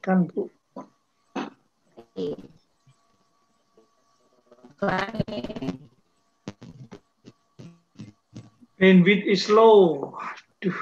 Kan, Bu. Bandwidth is low. Aduh.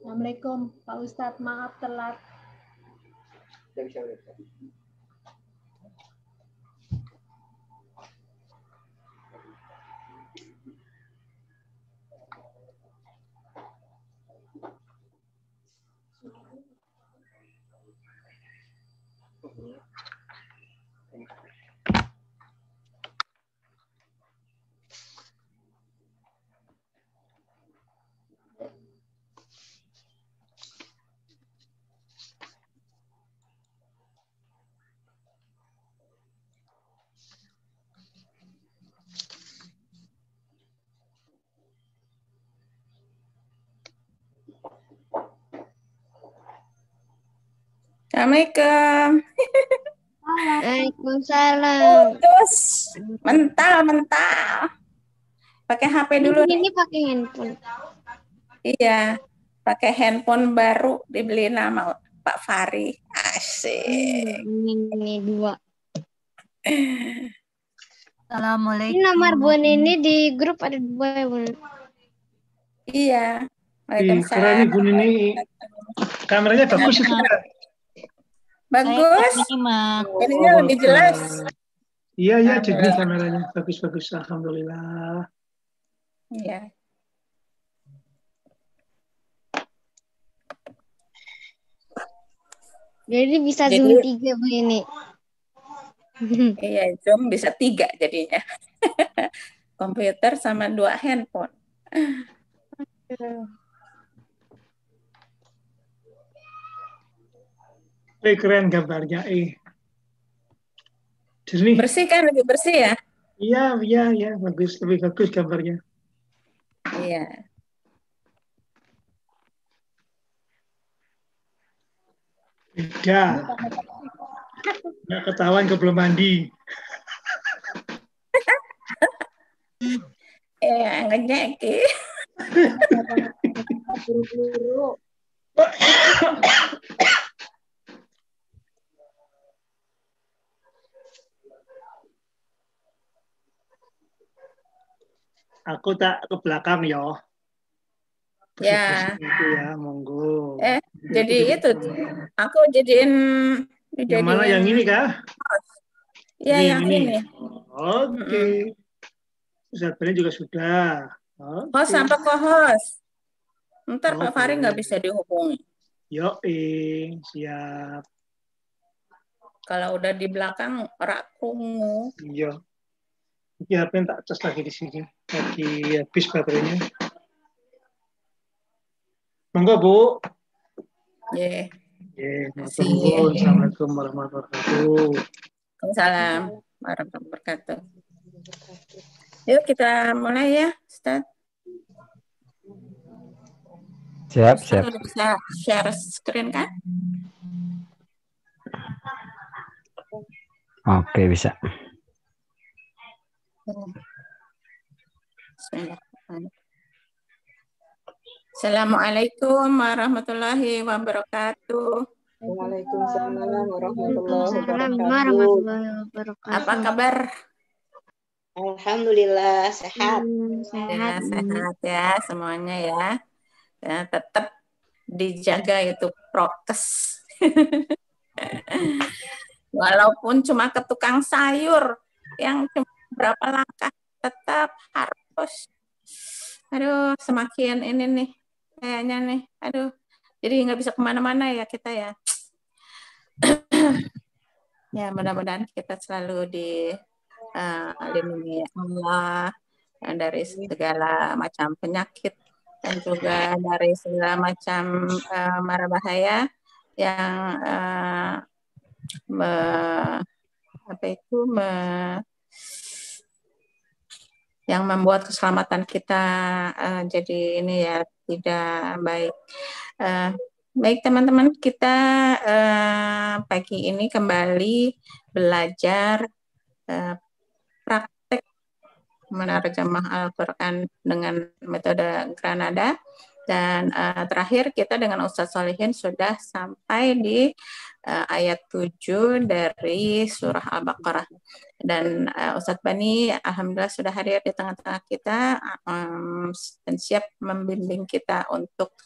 Assalamualaikum Pak Ustadz, maaf telat. Assalamualaikum. Waalaikumsalam. Putus. Mental. Pakai HP dulu nih. Ini pakai handphone. Iya. Pakai handphone baru dibeli nama Pak Fari. Asik. Ini dua. Assalamualaikum. Ini nomor Bun ini di grup ada dua ya Bun. Iya. Keren nih Bun ini. Kameranya bagus itu. Bagus. Ininya lebih jelas. Iya, jernih kameranya. Bagus. Alhamdulillah. Iya. Jadi bisa Zoom 3 Bu ini. Iya, Zoom bisa 3 jadinya. Komputer sama 2 handphone. Keren gambarnya. Jernih. Bersih kan, lebih bersih ya? Iya, bagus, lebih bagus gambarnya. Iya. Beda. Nggak ketahuan ke belum mandi. Ngejeki. Buru-buru. Aku tak ke belakang ya. Ya. Itu ya, monggo. Jadi itu aku jadiin yang mana yang ini kah? Ya, Ini, yang ini. ini. Oke. Ustadz Bani juga sudah. Host Oke. sampai ke host. Ntar Pak Oke. Fahri nggak bisa dihubungi. Siap. Kalau udah di belakang rakungu. Iya. Ini HP tak cas lagi di sini. Lagi habis baterainya. Monggo, Bu. Yeah. Matur nuwun. Assalamualaikum warahmatullahi wabarakatuh. Waalaikumsalam warahmatullahi wabarakatuh. Yuk kita mulai ya, Ustaz. Siap. Ustaz udah bisa share screen kan? Oke, bisa. Bismillahirrahmanirrahim. Assalamualaikum warahmatullahi wabarakatuh. Waalaikumsalam warahmatullahi Waalaikumsalam wabarakatuh. warahmatullahi wabarakatuh. Apa kabar? Alhamdulillah sehat. Ya, Sehat. sehat ya semuanya ya. Ya, tetap dijaga itu prokes. Walaupun cuma ke tukang sayur yang cuma berapa langkah, tetap harus. Aduh, semakin ini nih kayaknya nih. Aduh, jadi nggak bisa kemana-mana ya kita ya. Ya, mudah-mudahan kita selalu dilindungi Allah dari segala macam penyakit dan juga dari segala macam mara bahaya yang yang membuat keselamatan kita jadi ini ya tidak baik. Baik teman-teman, kita pagi ini kembali belajar praktek menerjemah Al-Quran dengan metode Granada. Dan terakhir kita dengan Ustadz Solihin sudah sampai di ayat 7 dari surah Al-Baqarah. Dan Ustadz Bani alhamdulillah sudah hadir di tengah-tengah kita dan siap membimbing kita untuk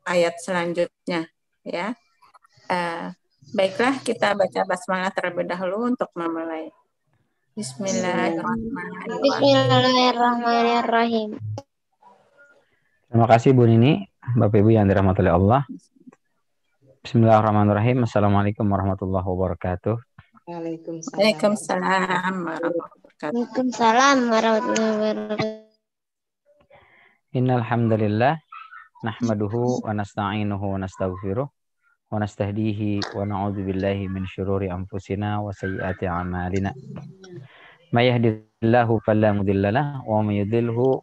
ayat selanjutnya ya. Baiklah, kita baca basmalah terlebih dahulu untuk memulai. Bismillahirrahmanirrahim. Bismillahirrahmanirrahim. Terima kasih Bu Nini, Bapak Ibu yang dirahmati oleh Allah. Bismillahirrahmanirrahim. Assalamualaikum warahmatullahi wabarakatuh. Waalaikumsalam. Waalaikumsalam warahmatullahi wabarakatuh. Waalaikumsalam warahmatullahi wabarakatuh. Innal hamdalillah nahmaduhu wa nasta'inuhu wa nastaghfiruh wa nastahdihi wa na'udzu billahi min syururi anfusina wa sayyiati a'malina. May yahdihillahu fala mudhillalah wa may yudhlilhu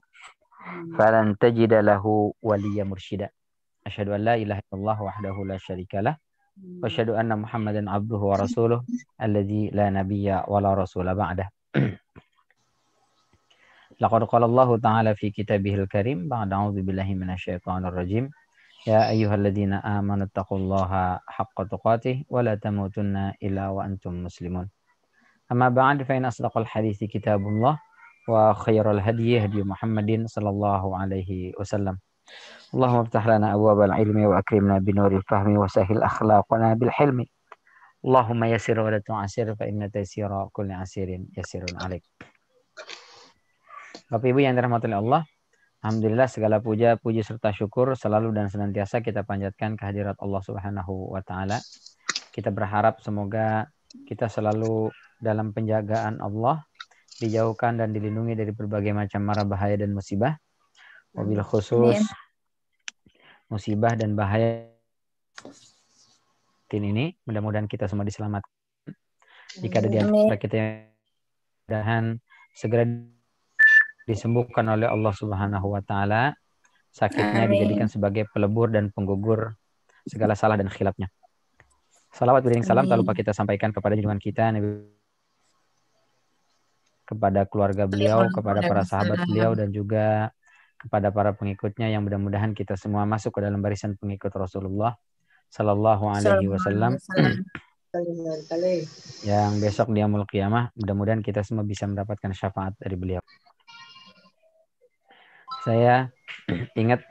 falan tajida lahu waliyyan mursyida. Asyhadu an la ilaha illallah wahdahu la syarikalah wa asyhadu anna Muhammadan abduhu wa rasuluh alladzi la nabiyya wa la rasula ba'dah. Laqad qala Allah ta'ala fi kitabihil karim ba'da a'udzu billahi minasyaitonir rajim. Ya ayyuhalladzina amanu taqullaha haqqa tuqatih wa la tamutunna illa wa antum muslimun. Amma ba'd fa inna asdaqal hadithi kitabullah wa khairal hadyi hadyi Muhammadin sallallahu alaihi wasallam. Allahumma iftah lana abwabal ilmi wa akrimna binuril fahmi wa sahil akhlaqana bil hilmi. Allahumma yassir wa la tu'assir fa inna taysira kulli asirin yassirun alaik. Bapak Ibu yang dirahmati Allah, alhamdulillah segala puja, puji serta syukur selalu dan senantiasa kita panjatkan kehadirat Allah Subhanahu wa taala. Kita berharap semoga kita selalu dalam penjagaan Allah, dijauhkan dan dilindungi dari berbagai macam mara bahaya dan musibah. Wabil khusus musibah dan bahaya ini, mudah-mudahan kita semua diselamatkan. Jika ada di antara kita yang mudah-mudahan segera disembuhkan oleh Allah Subhanahu wa taala, sakitnya dijadikan sebagai pelebur dan penggugur segala salah dan khilafnya. Salawat beriring salam tak lupa kita sampaikan kepada junjungan kita Nabi, kepada keluarga beliau, kepada para sahabat beliau dan juga kepada para pengikutnya yang mudah-mudahan kita semua masuk ke dalam barisan pengikut Rasulullah Sallallahu Alaihi Wasallam yang besok di Yaumul Qiyamah mudah-mudahan kita semua bisa mendapatkan syafaat dari beliau. Saya ingat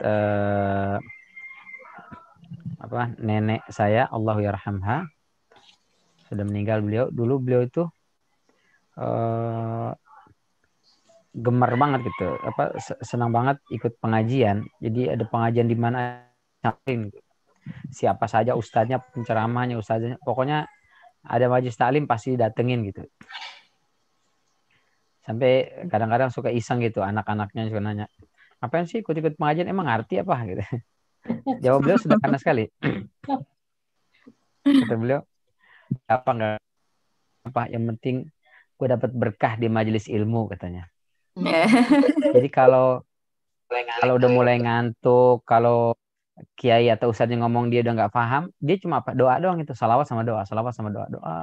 nenek saya Allahu yarhamha, Sudah meninggal beliau. Dulu beliau itu gemar banget gitu, senang banget ikut pengajian. Jadi ada pengajian di mana siapa saja ustadznya, penceramahnya, ustadznya, pokoknya ada majelis taklim pasti datengin gitu. Sampai kadang-kadang suka iseng gitu, anak-anaknya suka nanya, ngapain sih ikut-ikut pengajian, emang ngerti apa gitu. Jawab beliau sederhana sekali. Kata beliau, apa enggak apa, yang penting gue dapat berkah di majelis ilmu katanya. Jadi kalau udah mulai ngantuk, kalau kiai atau ustadznya ngomong dia udah nggak paham, dia cuma apa, doa doang itu, salawat sama doa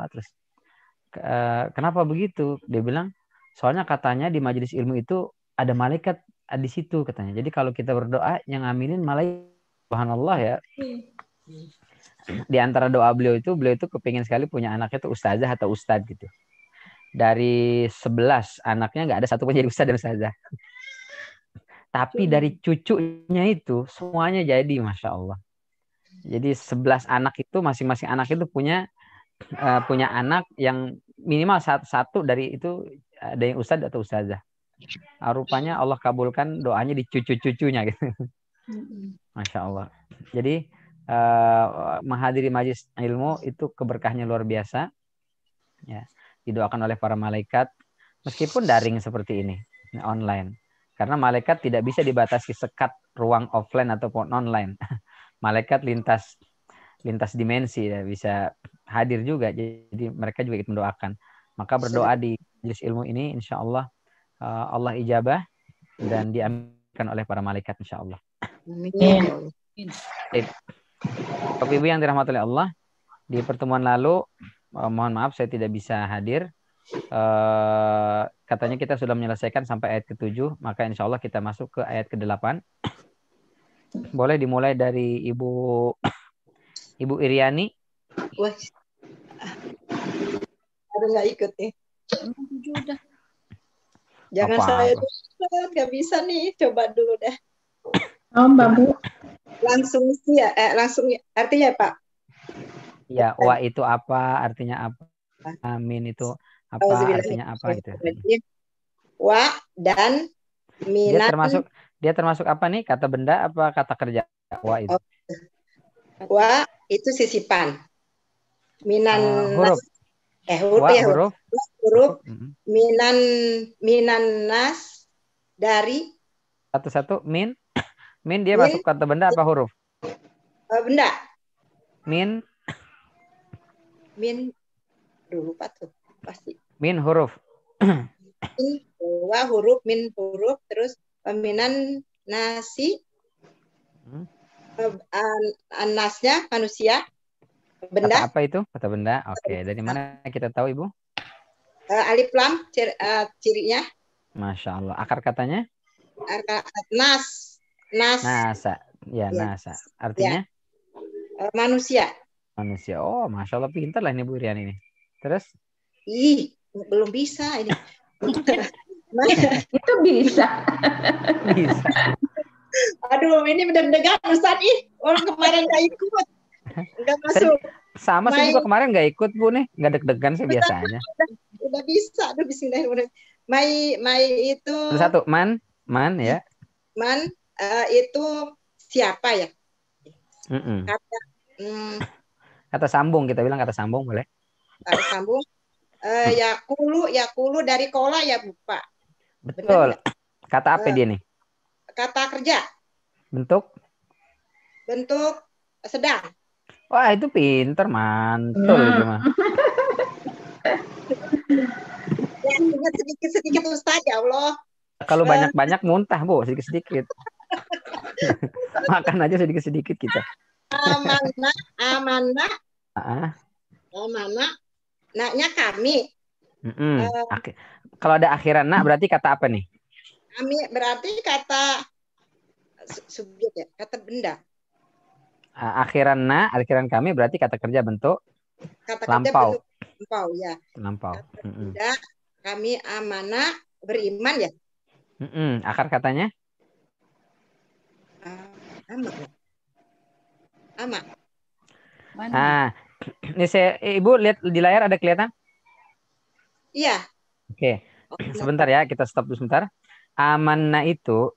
terus. Kenapa begitu? Dia bilang, soalnya katanya di majelis ilmu itu ada malaikat di situ katanya. Jadi kalau kita berdoa, yang aminin malaikat. Subhanallah ya. Di antara doa beliau itu kepingin sekali punya anaknya itu ustazah atau ustadz gitu. Dari 11 anaknya nggak ada satu pun jadi ustadz dan ustazah. Tapi dari cucunya itu semuanya jadi, Masya Allah. Jadi 11 anak itu, masing-masing anak itu punya anak yang minimal satu dari itu ada yang ustadz atau ustazah. Rupanya Allah kabulkan doanya di cucu-cucunya gitu. Masya Allah. Jadi menghadiri majelis ilmu itu keberkahnya luar biasa. Ya, didoakan oleh para malaikat meskipun daring seperti ini, online. Karena malaikat tidak bisa dibatasi sekat ruang offline ataupun online. Malaikat lintas dimensi ya, bisa hadir juga. Jadi mereka juga ikut mendoakan. Maka berdoa di majelis ilmu ini insya Allah Allah ijabah dan diaminkan oleh para malaikat insya Allah. Bapak Ibu yang dirahmati oleh Allah, di pertemuan lalu mohon maaf saya tidak bisa hadir. Katanya kita sudah menyelesaikan sampai ayat ke-7, maka insya Allah kita masuk ke ayat ke-8. Boleh dimulai dari Ibu Iriani. Wah, aduh nggak ikut nih. Jangan saya dulu, nggak bisa nih. Coba dulu deh. Mbak Bu. Langsung sih ya, langsung artinya Pak. Ya, wa itu apa? Artinya apa? Amin itu apa? Artinya apa gitu. Wa dan minan. Dia termasuk apa nih? Kata benda apa kata kerja? Wa itu. Wa itu sisipan. Minan huruf. Huruf. Minan nas dari satu-satu min dia masuk kata benda apa huruf? Benda. Min lupa tuh pasti. Min huruf. Wa huruf, min huruf, terus minan nasi. Nasnya manusia. Benda. Kata apa itu? Kata benda. Oke, dari mana kita tahu Ibu? Alif lam cirinya. Masya Allah. Akar katanya? Nasa. Ya, nasa. Artinya? Ya. Manusia. Manusia. Oh, Masya Allah, pintar lah ini Bu Rian ini. Terus? Belum bisa ini. Itu bisa. Bisa. Aduh, ini benar-benar Ustaz orang kemarin nggak ikut. Nggak masuk. Sama sih juga kemarin nggak ikut Bu nih. Nggak deg-degan sih biasanya. Udah bisa. Aduh, bismillahirrahmanirrahim. Mai itu. Satu, man ya. Man itu siapa ya? Kata sambung, kita bilang kata sambung boleh? Kata sambung. Yakulu dari kola ya Bu Pak. Betul. Kata apa dia nih? Kata kerja. Bentuk sedang. Wah, itu pinter, mantul itu mah. Ya, sedikit-sedikit Ustaz, ya Allah. Kalau banyak-banyak muntah, Bu, sedikit-sedikit. Makan aja sedikit-sedikit kita. Amanah. Naknya kami. Kalau ada akhiran nak berarti kata apa nih? Kami berarti kata subjek ya, kata benda. Akhiran kami berarti kata kerja bentuk kata lampau. Kerja bentuk lampau ya. Lampau. Benda, kami amanah beriman ya. Akar katanya? Ama. Ini Ibu lihat di layar ada kelihatan? Iya. Oke. Oh, Sebentar ya, kita stop dulu sebentar. Amanna itu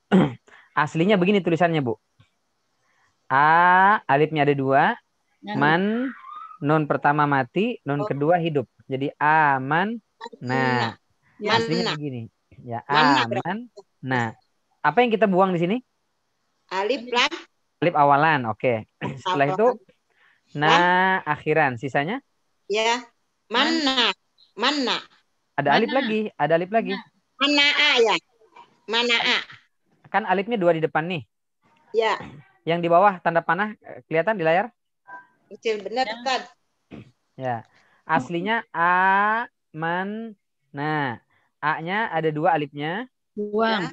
aslinya begini tulisannya, Bu. A, alifnya ada 2. Man, nun pertama mati, nun kedua hidup. Jadi aman. Nah, aslinya begini. Ya, aman. Nah, apa yang kita buang di sini? Alif lam. Alif awalan, oke. Setelah itu akhiran. Sisanya? Ya, mana. Ada alif lagi, ada alif lagi. Mana a ya? Mana a? Kan alifnya 2 di depan nih. Ya. Yang di bawah tanda panah kelihatan di layar? Kecil benar, Ustaz. Ya. Aslinya a man. Nah, a-nya ada 2 alifnya. Buang.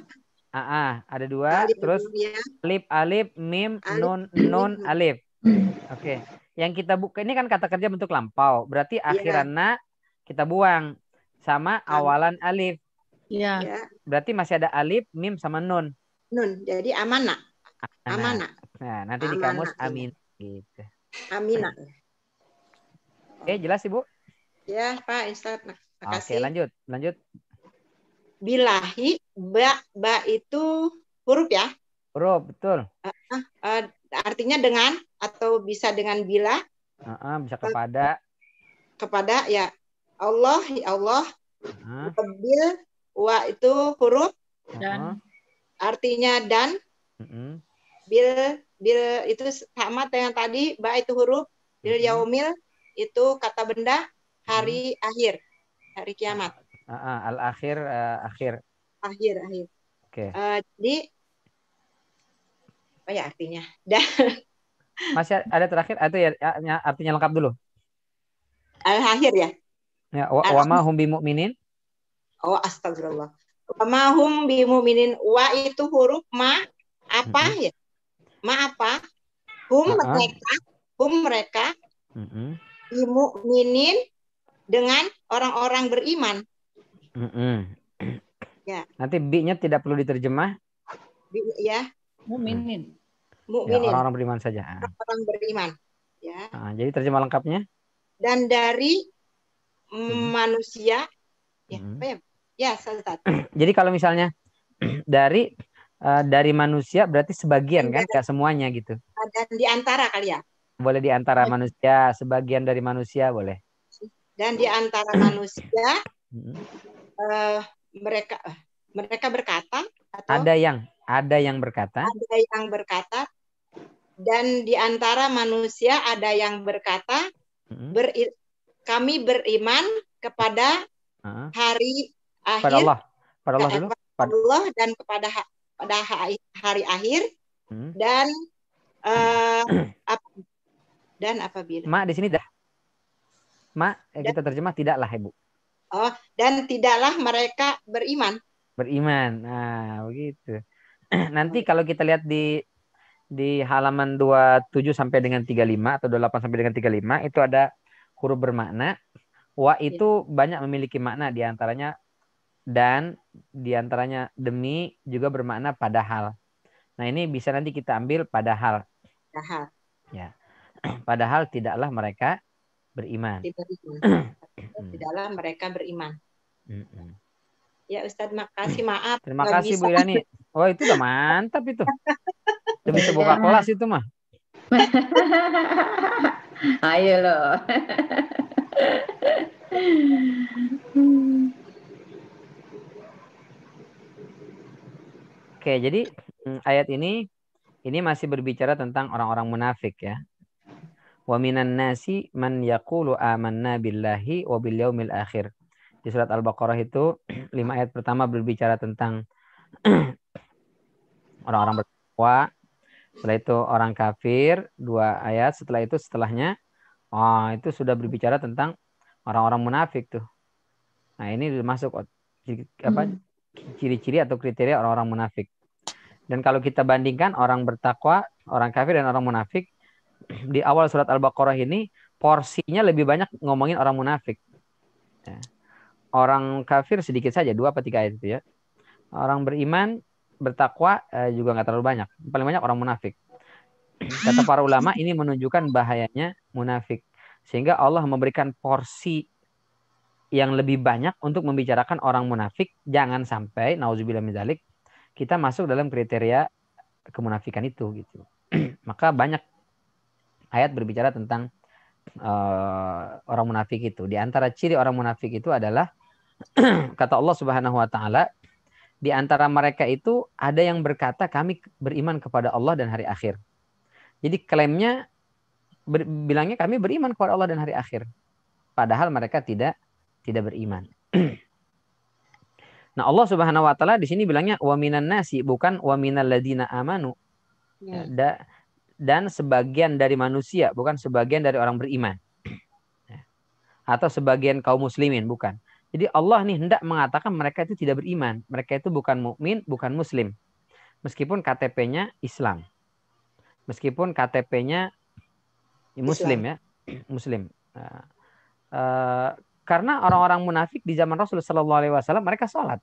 Ada 2. Terus alif, mim, nun, alif. Oke. Yang kita buka ini kan kata kerja bentuk lampau. Berarti akhiranna kita buang sama awalan alif. Iya. Berarti masih ada alif, mim sama nun. Nun. Jadi amana. Amana. Nah, nanti di kamus amin gitu. Amina. Oke, jelas Ibu? Ya, Pak Ustaz. Makasih. Oke, lanjut. Bilahi, ba itu huruf ya? Huruf, betul. Artinya dengan atau bisa dengan bila? Bisa kepada. Kepada ya Allah, ya Allah. Bil, wa itu huruf. Dan. Artinya dan. Bil itu sama dengan tadi, ba itu huruf. Bil yaumil itu kata benda, hari akhir, hari kiamat. Al-akhir, akhir. Akhir. Oke. Jadi apa ya artinya? Dan masih ada terakhir atau ya artinya lengkap dulu? Al-akhir ya. Ya, wa ma hum bimu'minin. Oh, astagfirullah. Wa ma hum bimu'minin. Wa itu huruf ma apa ya? Ma apa? Hum mereka. Bimu'minin dengan orang-orang beriman. Ya. Nanti bi-nya tidak perlu diterjemah. Ya. Mu'minin. Ya, orang-orang beriman saja. Orang beriman. Ya. Jadi terjemah lengkapnya. Dan dari manusia. Ya, apa ya? Ya, Ustaz. Jadi kalau misalnya dari manusia berarti sebagian kan, gak semuanya gitu. Dan di antara kali ya. Boleh di antara manusia, sebagian dari manusia boleh. Dan di antara manusia mereka berkata atau ada yang berkata. Ada yang berkata dan di antara manusia ada yang berkata kami beriman kepada hari akhir. Pada Allah. Pada Allah dulu. Pada Allah dan pada hari akhir dan apabila. Ma di sini dah. Ma kita terjemah tidaklah Ibu. Oh, dan tidaklah mereka beriman. Beriman. Nah, begitu. Nanti kalau kita lihat di halaman 27 sampai dengan 35 atau 28 sampai dengan 35 itu ada huruf bermakna. Wa itu banyak memiliki makna, di antaranya dan, di antaranya demi, juga bermakna padahal. Nah, ini bisa nanti kita ambil padahal. Padahal. Ya. Padahal tidaklah mereka beriman. Tidaklah mereka beriman. Ya Ustadz, makasih, maaf. Terima kasih Bu Irani. Oh, itu udah mantap itu. Udah bisa buka kelas itu mah. Ayo loh. Oke, jadi ayat ini masih berbicara tentang orang-orang munafik ya. Wa minan nasi man yaqulu amanna billahi wa bil yaumil akhir. Di surat Al-Baqarah itu 5 ayat pertama berbicara tentang orang-orang bertakwa. Setelah itu orang kafir, 2 ayat. Setelah itu setelahnya itu sudah berbicara tentang orang-orang munafik tuh. Nah, ini masuk ciri-ciri atau kriteria orang-orang munafik. Dan kalau kita bandingkan orang bertakwa, orang kafir dan orang munafik, di awal surat Al-Baqarah ini porsinya lebih banyak ngomongin orang munafik. Ya. Orang kafir sedikit saja, 2 atau 3 ayat itu ya. Orang beriman, bertakwa juga nggak terlalu banyak. Paling banyak orang munafik. Kata para ulama ini menunjukkan bahayanya munafik. Sehingga Allah memberikan porsi yang lebih banyak untuk membicarakan orang munafik. Jangan sampai nauzubillah min dzalik kita masuk dalam kriteria kemunafikan itu gitu. Maka banyak ayat berbicara tentang orang munafik itu. Di antara ciri orang munafik itu adalah kata Allah Subhanahu wa taala, di antara mereka itu ada yang berkata kami beriman kepada Allah dan hari akhir. Jadi klaimnya bilangnya kami beriman kepada Allah dan hari akhir. Padahal mereka tidak beriman. Nah, Allah Subhanahu wa taala di sini bilangnya wa minan nasi, bukan wa minal ladina amanu. Dan sebagian dari manusia, bukan sebagian dari orang beriman. Atau sebagian kaum muslimin, bukan. Jadi Allah nih hendak mengatakan mereka itu tidak beriman. Mereka itu bukan mukmin, bukan muslim. Meskipun KTP-nya Islam. Meskipun KTP-nya muslim ya, muslim. Karena orang-orang munafik di zaman Rasul sallallahu alaihi wasallam mereka sholat.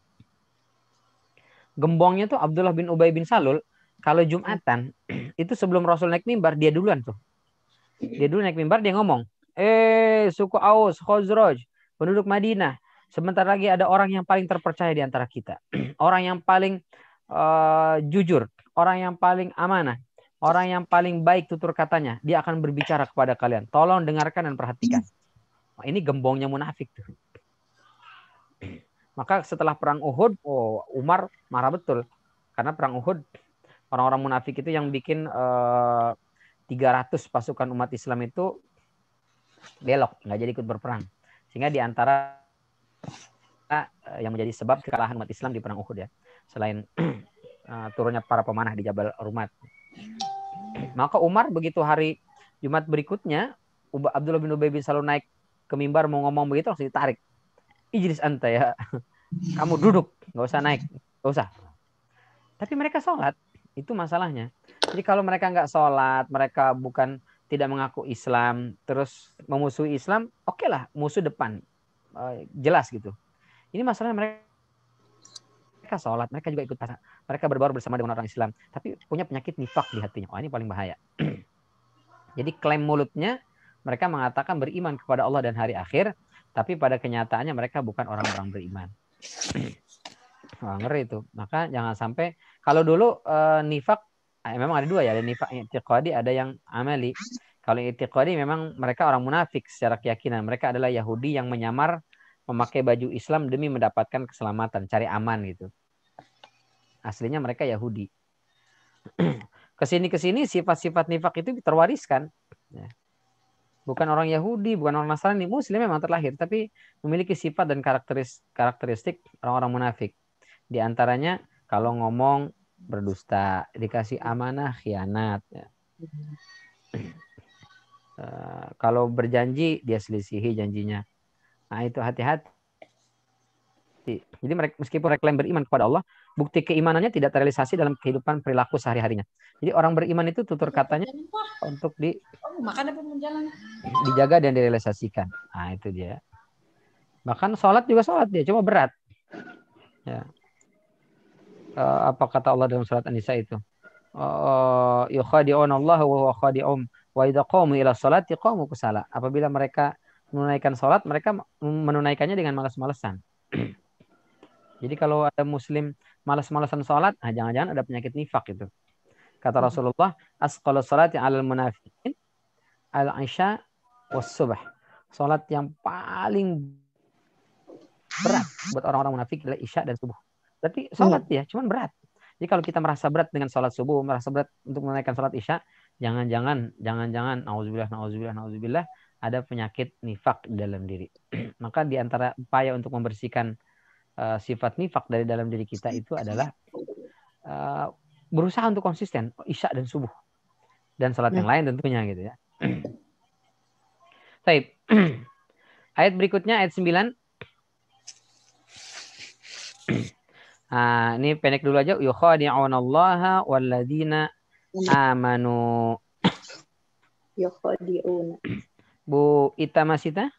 Gembongnya tuh Abdullah bin Ubay bin Salul, kalau Jumatan itu sebelum Rasul naik mimbar dia duluan tuh. Dia dulu naik mimbar dia ngomong, suku Aus, Khazraj, penduduk Madinah, sebentar lagi ada orang yang paling terpercaya di antara kita. Orang yang paling jujur, orang yang paling amanah, orang yang paling baik tutur katanya, dia akan berbicara kepada kalian. Tolong dengarkan dan perhatikan. Nah, ini gembongnya munafik tuh. Maka setelah perang Uhud, Umar marah betul. Karena perang Uhud, orang-orang munafik itu yang bikin 300 pasukan umat Islam itu belok, nggak jadi ikut berperang. Sehingga di antara yang menjadi sebab kekalahan umat Islam di perang Uhud ya. Selain turunnya para pemanah di Jabal Rumat. Maka Umar begitu hari Jumat berikutnya, Abdullah bin Ubay bin Salul naik ke mimbar mau ngomong begitu langsung ditarik. Ijlis anta ya. Kamu duduk, nggak usah naik, nggak usah. Tapi mereka sholat, itu masalahnya. Jadi kalau mereka nggak sholat, mereka bukan tidak mengaku Islam, terus memusuhi Islam, oke lah, musuh depan, jelas gitu. Ini masalahnya mereka sholat, mereka juga ikut pasar, mereka berbaur bersama dengan orang Islam, tapi punya penyakit nifak di hatinya. Ini paling bahaya. Jadi klaim mulutnya mereka mengatakan beriman kepada Allah dan hari akhir, tapi pada kenyataannya mereka bukan orang-orang beriman. Ngeri itu. Maka jangan sampai, kalau dulu nifak memang ada dua ya, ada nifak i'tiqadi, ada yang amali. Kalau i'tiqadi memang mereka orang munafik secara keyakinan. Mereka adalah Yahudi yang menyamar memakai baju Islam demi mendapatkan keselamatan, cari aman gitu. Aslinya mereka Yahudi. Kesini sifat-sifat nifak itu terwariskan. Ya. Bukan orang Yahudi, bukan orang Nasrani, Muslim memang terlahir, tapi memiliki sifat dan karakteristik orang-orang munafik. Di antaranya kalau ngomong berdusta, dikasih amanah khianat. Ya. Kalau berjanji dia selisihi janjinya. Nah itu hati-hati. Jadi meskipun mereka klaim beriman kepada Allah, bukti keimanannya tidak terrealisasi dalam kehidupan perilaku sehari-harinya. Jadi orang beriman itu tutur katanya untuk dijaga dan direalisasikan. Nah itu dia. Bahkan sholat juga sholat dia, cuma berat. Ya. Apa kata Allah dalam surat An-Nisa itu? Yukhadi'un Allah wa huwa khadi'um wa idza qamu ila sholati qamu kusala. Apabila mereka menunaikan sholat, mereka menunaikannya dengan malas-malesan. Jadi kalau ada muslim malas-malasan sholat, jangan-jangan ada penyakit nifak itu. Kata Rasulullah, asqalu sholati 'alal munafiqin al-isya was-subh. Sholat yang paling berat buat orang-orang munafik adalah isya dan subuh. Tapi sholat ya, cuman berat. Jadi kalau kita merasa berat dengan sholat subuh, merasa berat untuk menunaikan sholat isya, jangan-jangan, nauzubillah, ada penyakit nifak di dalam diri. Maka di antara upaya untuk membersihkan sifat nifak dari dalam diri kita itu adalah berusaha untuk konsisten isya dan subuh dan salat yang lain tentunya gitu ya. Baik. Ayat berikutnya ayat 9. Ini pendek dulu aja. Yukhadi'unallaha walladzina amanu. Yukhadi'una. Bu Ita Masita.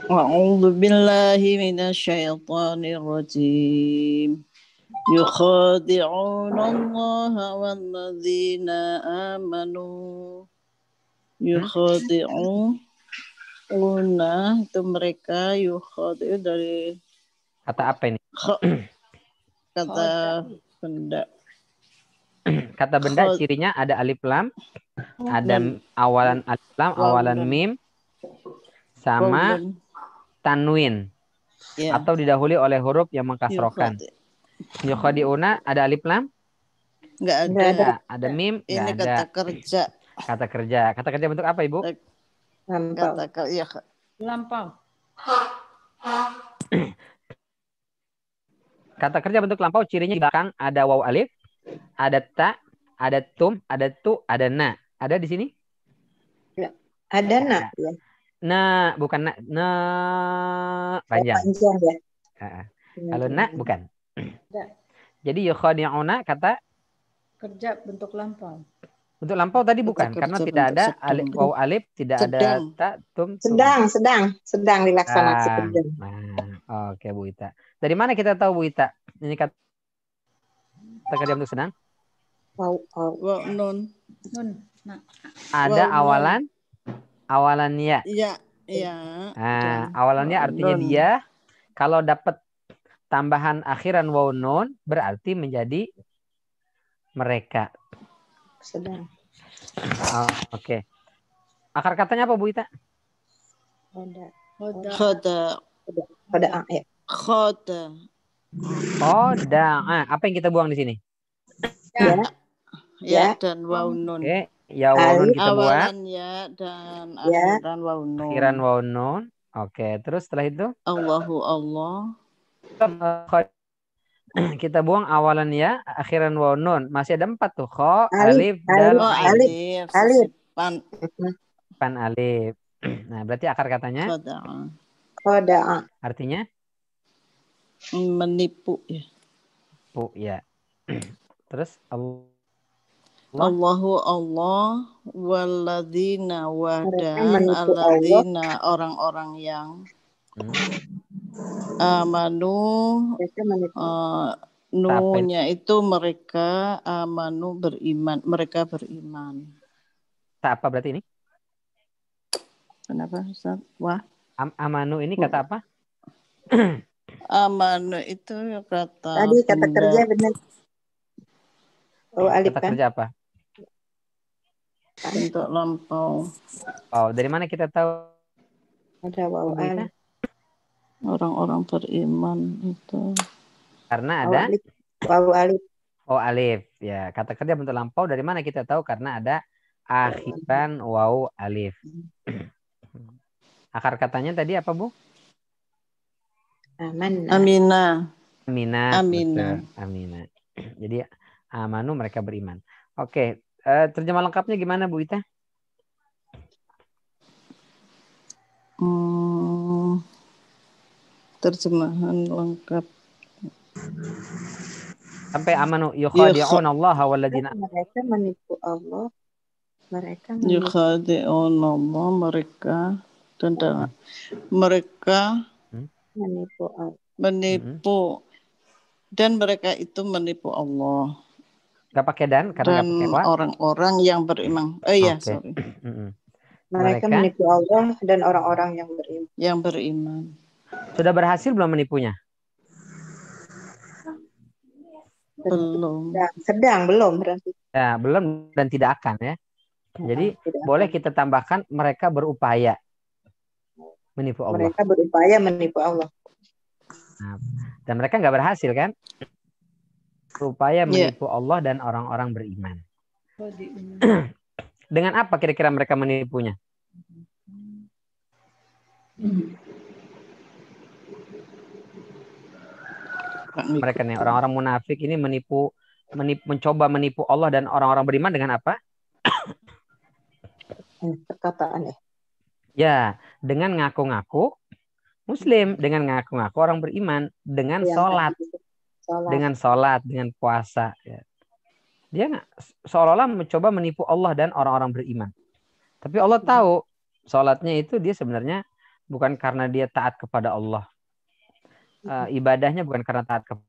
A'udzu billahi minasyaitonir rajim. يخادعون الله والذين آمنوا. Yukhadi'una itu mereka, yukhadi'u dari Kata apa ini? Kata benda. Kata benda cirinya ada alif lam, ada awalan alif lam, awalan mim, sama tanwin. Ya. Atau didahului oleh huruf yang mengkasrohkan. Yukhadi'una ada alif lam? Enggak ada. Nggak ada mim? Ini Nggak ada. kata kerja. Kata kerja. Kata kerja bentuk apa, Ibu? Kata kerja. Lampau. Kata kerja bentuk lampau cirinya di belakang ada waw alif, ada ta, ada tum, ada tu, ada na. Ada di sini? Ya. Ada na. Ya. Na, bukan na. Na panjang. Panjang ya. Kalau na bukan. Jadi yukhadi'una kata Kerja bentuk lampau. bentuk lampau tadi bukan karena tidak ada alif, waw alif, tidak ada ta, tum, tu. Sedang dilaksanakan. Nah, oke Bu Ita. Dari mana kita tahu Bu Ita? Ini kata kerja bentuk sedang? Waw nun. Nah. Ada awalan ya. Iya. Nah, awalannya artinya nun. Dia kalau dapat tambahan akhiran waw nun berarti menjadi mereka. Sedang. Oke. Akar katanya apa Bu Ita? Khoda. Ya. Khoda. Apa yang kita buang di sini? Ya dan waw nun. Oke, ya waw nun kita buang. Awalan ya dan akhiran waw nun. Akhiran waw nun. Oke, terus setelah itu? Allahu Allah. Kita buang awalan ya, akhiran waw nun. Masih ada 4 tuh. Kho, alif, dal, alif. Pan alif. Nah, berarti akar katanya? Khoda'a. Artinya? Menipu ya. Ya. Terus Allahu Allah walladzina wadan alladzina orang-orang yang amanu nunya itu mereka amanu beriman, mereka beriman. Kata apa berarti ini? Kenapa Ustaz? Wah. Amanu ini kata apa? Amanu itu kata tadi kata kerja benar. Oh, alif kata kan? kerja apa? Untuk lampau. Oh, dari mana kita tahu? Ada waw alif. Orang-orang beriman itu. Karena ada waw alif. Oh, alif. Ya, kata kerja bentuk lampau dari mana kita tahu? Karena ada akhiran waw alif. Akar katanya tadi apa, Bu? Amina. Jadi amanu mereka beriman. Oke, terjemah lengkapnya gimana Bu Ita? Terjemahan lengkap. Sampai amanu yukhadi'un Allah walladzina. Mereka menipu Allah. Yukhadi'un Allah mereka dan mereka menipu dan mereka itu menipu Allah. Gak pakai dan karena dan gak pakai orang-orang yang beriman. Sorry. Mereka menipu Allah dan orang-orang yang beriman. Sudah berhasil belum menipunya? Belum. Sedang belum berarti. Ya, belum dan tidak akan ya. Jadi boleh kita tambahkan mereka berupaya menipu Allah. Mereka berupaya menipu Allah. Nah, dan mereka nggak berhasil kan? Berupaya menipu Allah dan orang-orang beriman. Dengan apa kira-kira mereka menipunya? Mereka nih orang-orang munafik ini mencoba menipu Allah dan orang-orang beriman dengan apa? Perkataan ya. Ya, dengan ngaku-ngaku Muslim, dengan ngaku-ngaku orang beriman, dengan sholat, dengan puasa. Ya. Dia seolah-olah mencoba menipu Allah dan orang-orang beriman. Tapi Allah tahu sholatnya itu dia sebenarnya bukan karena dia taat kepada Allah. Ibadahnya bukan karena taat kepada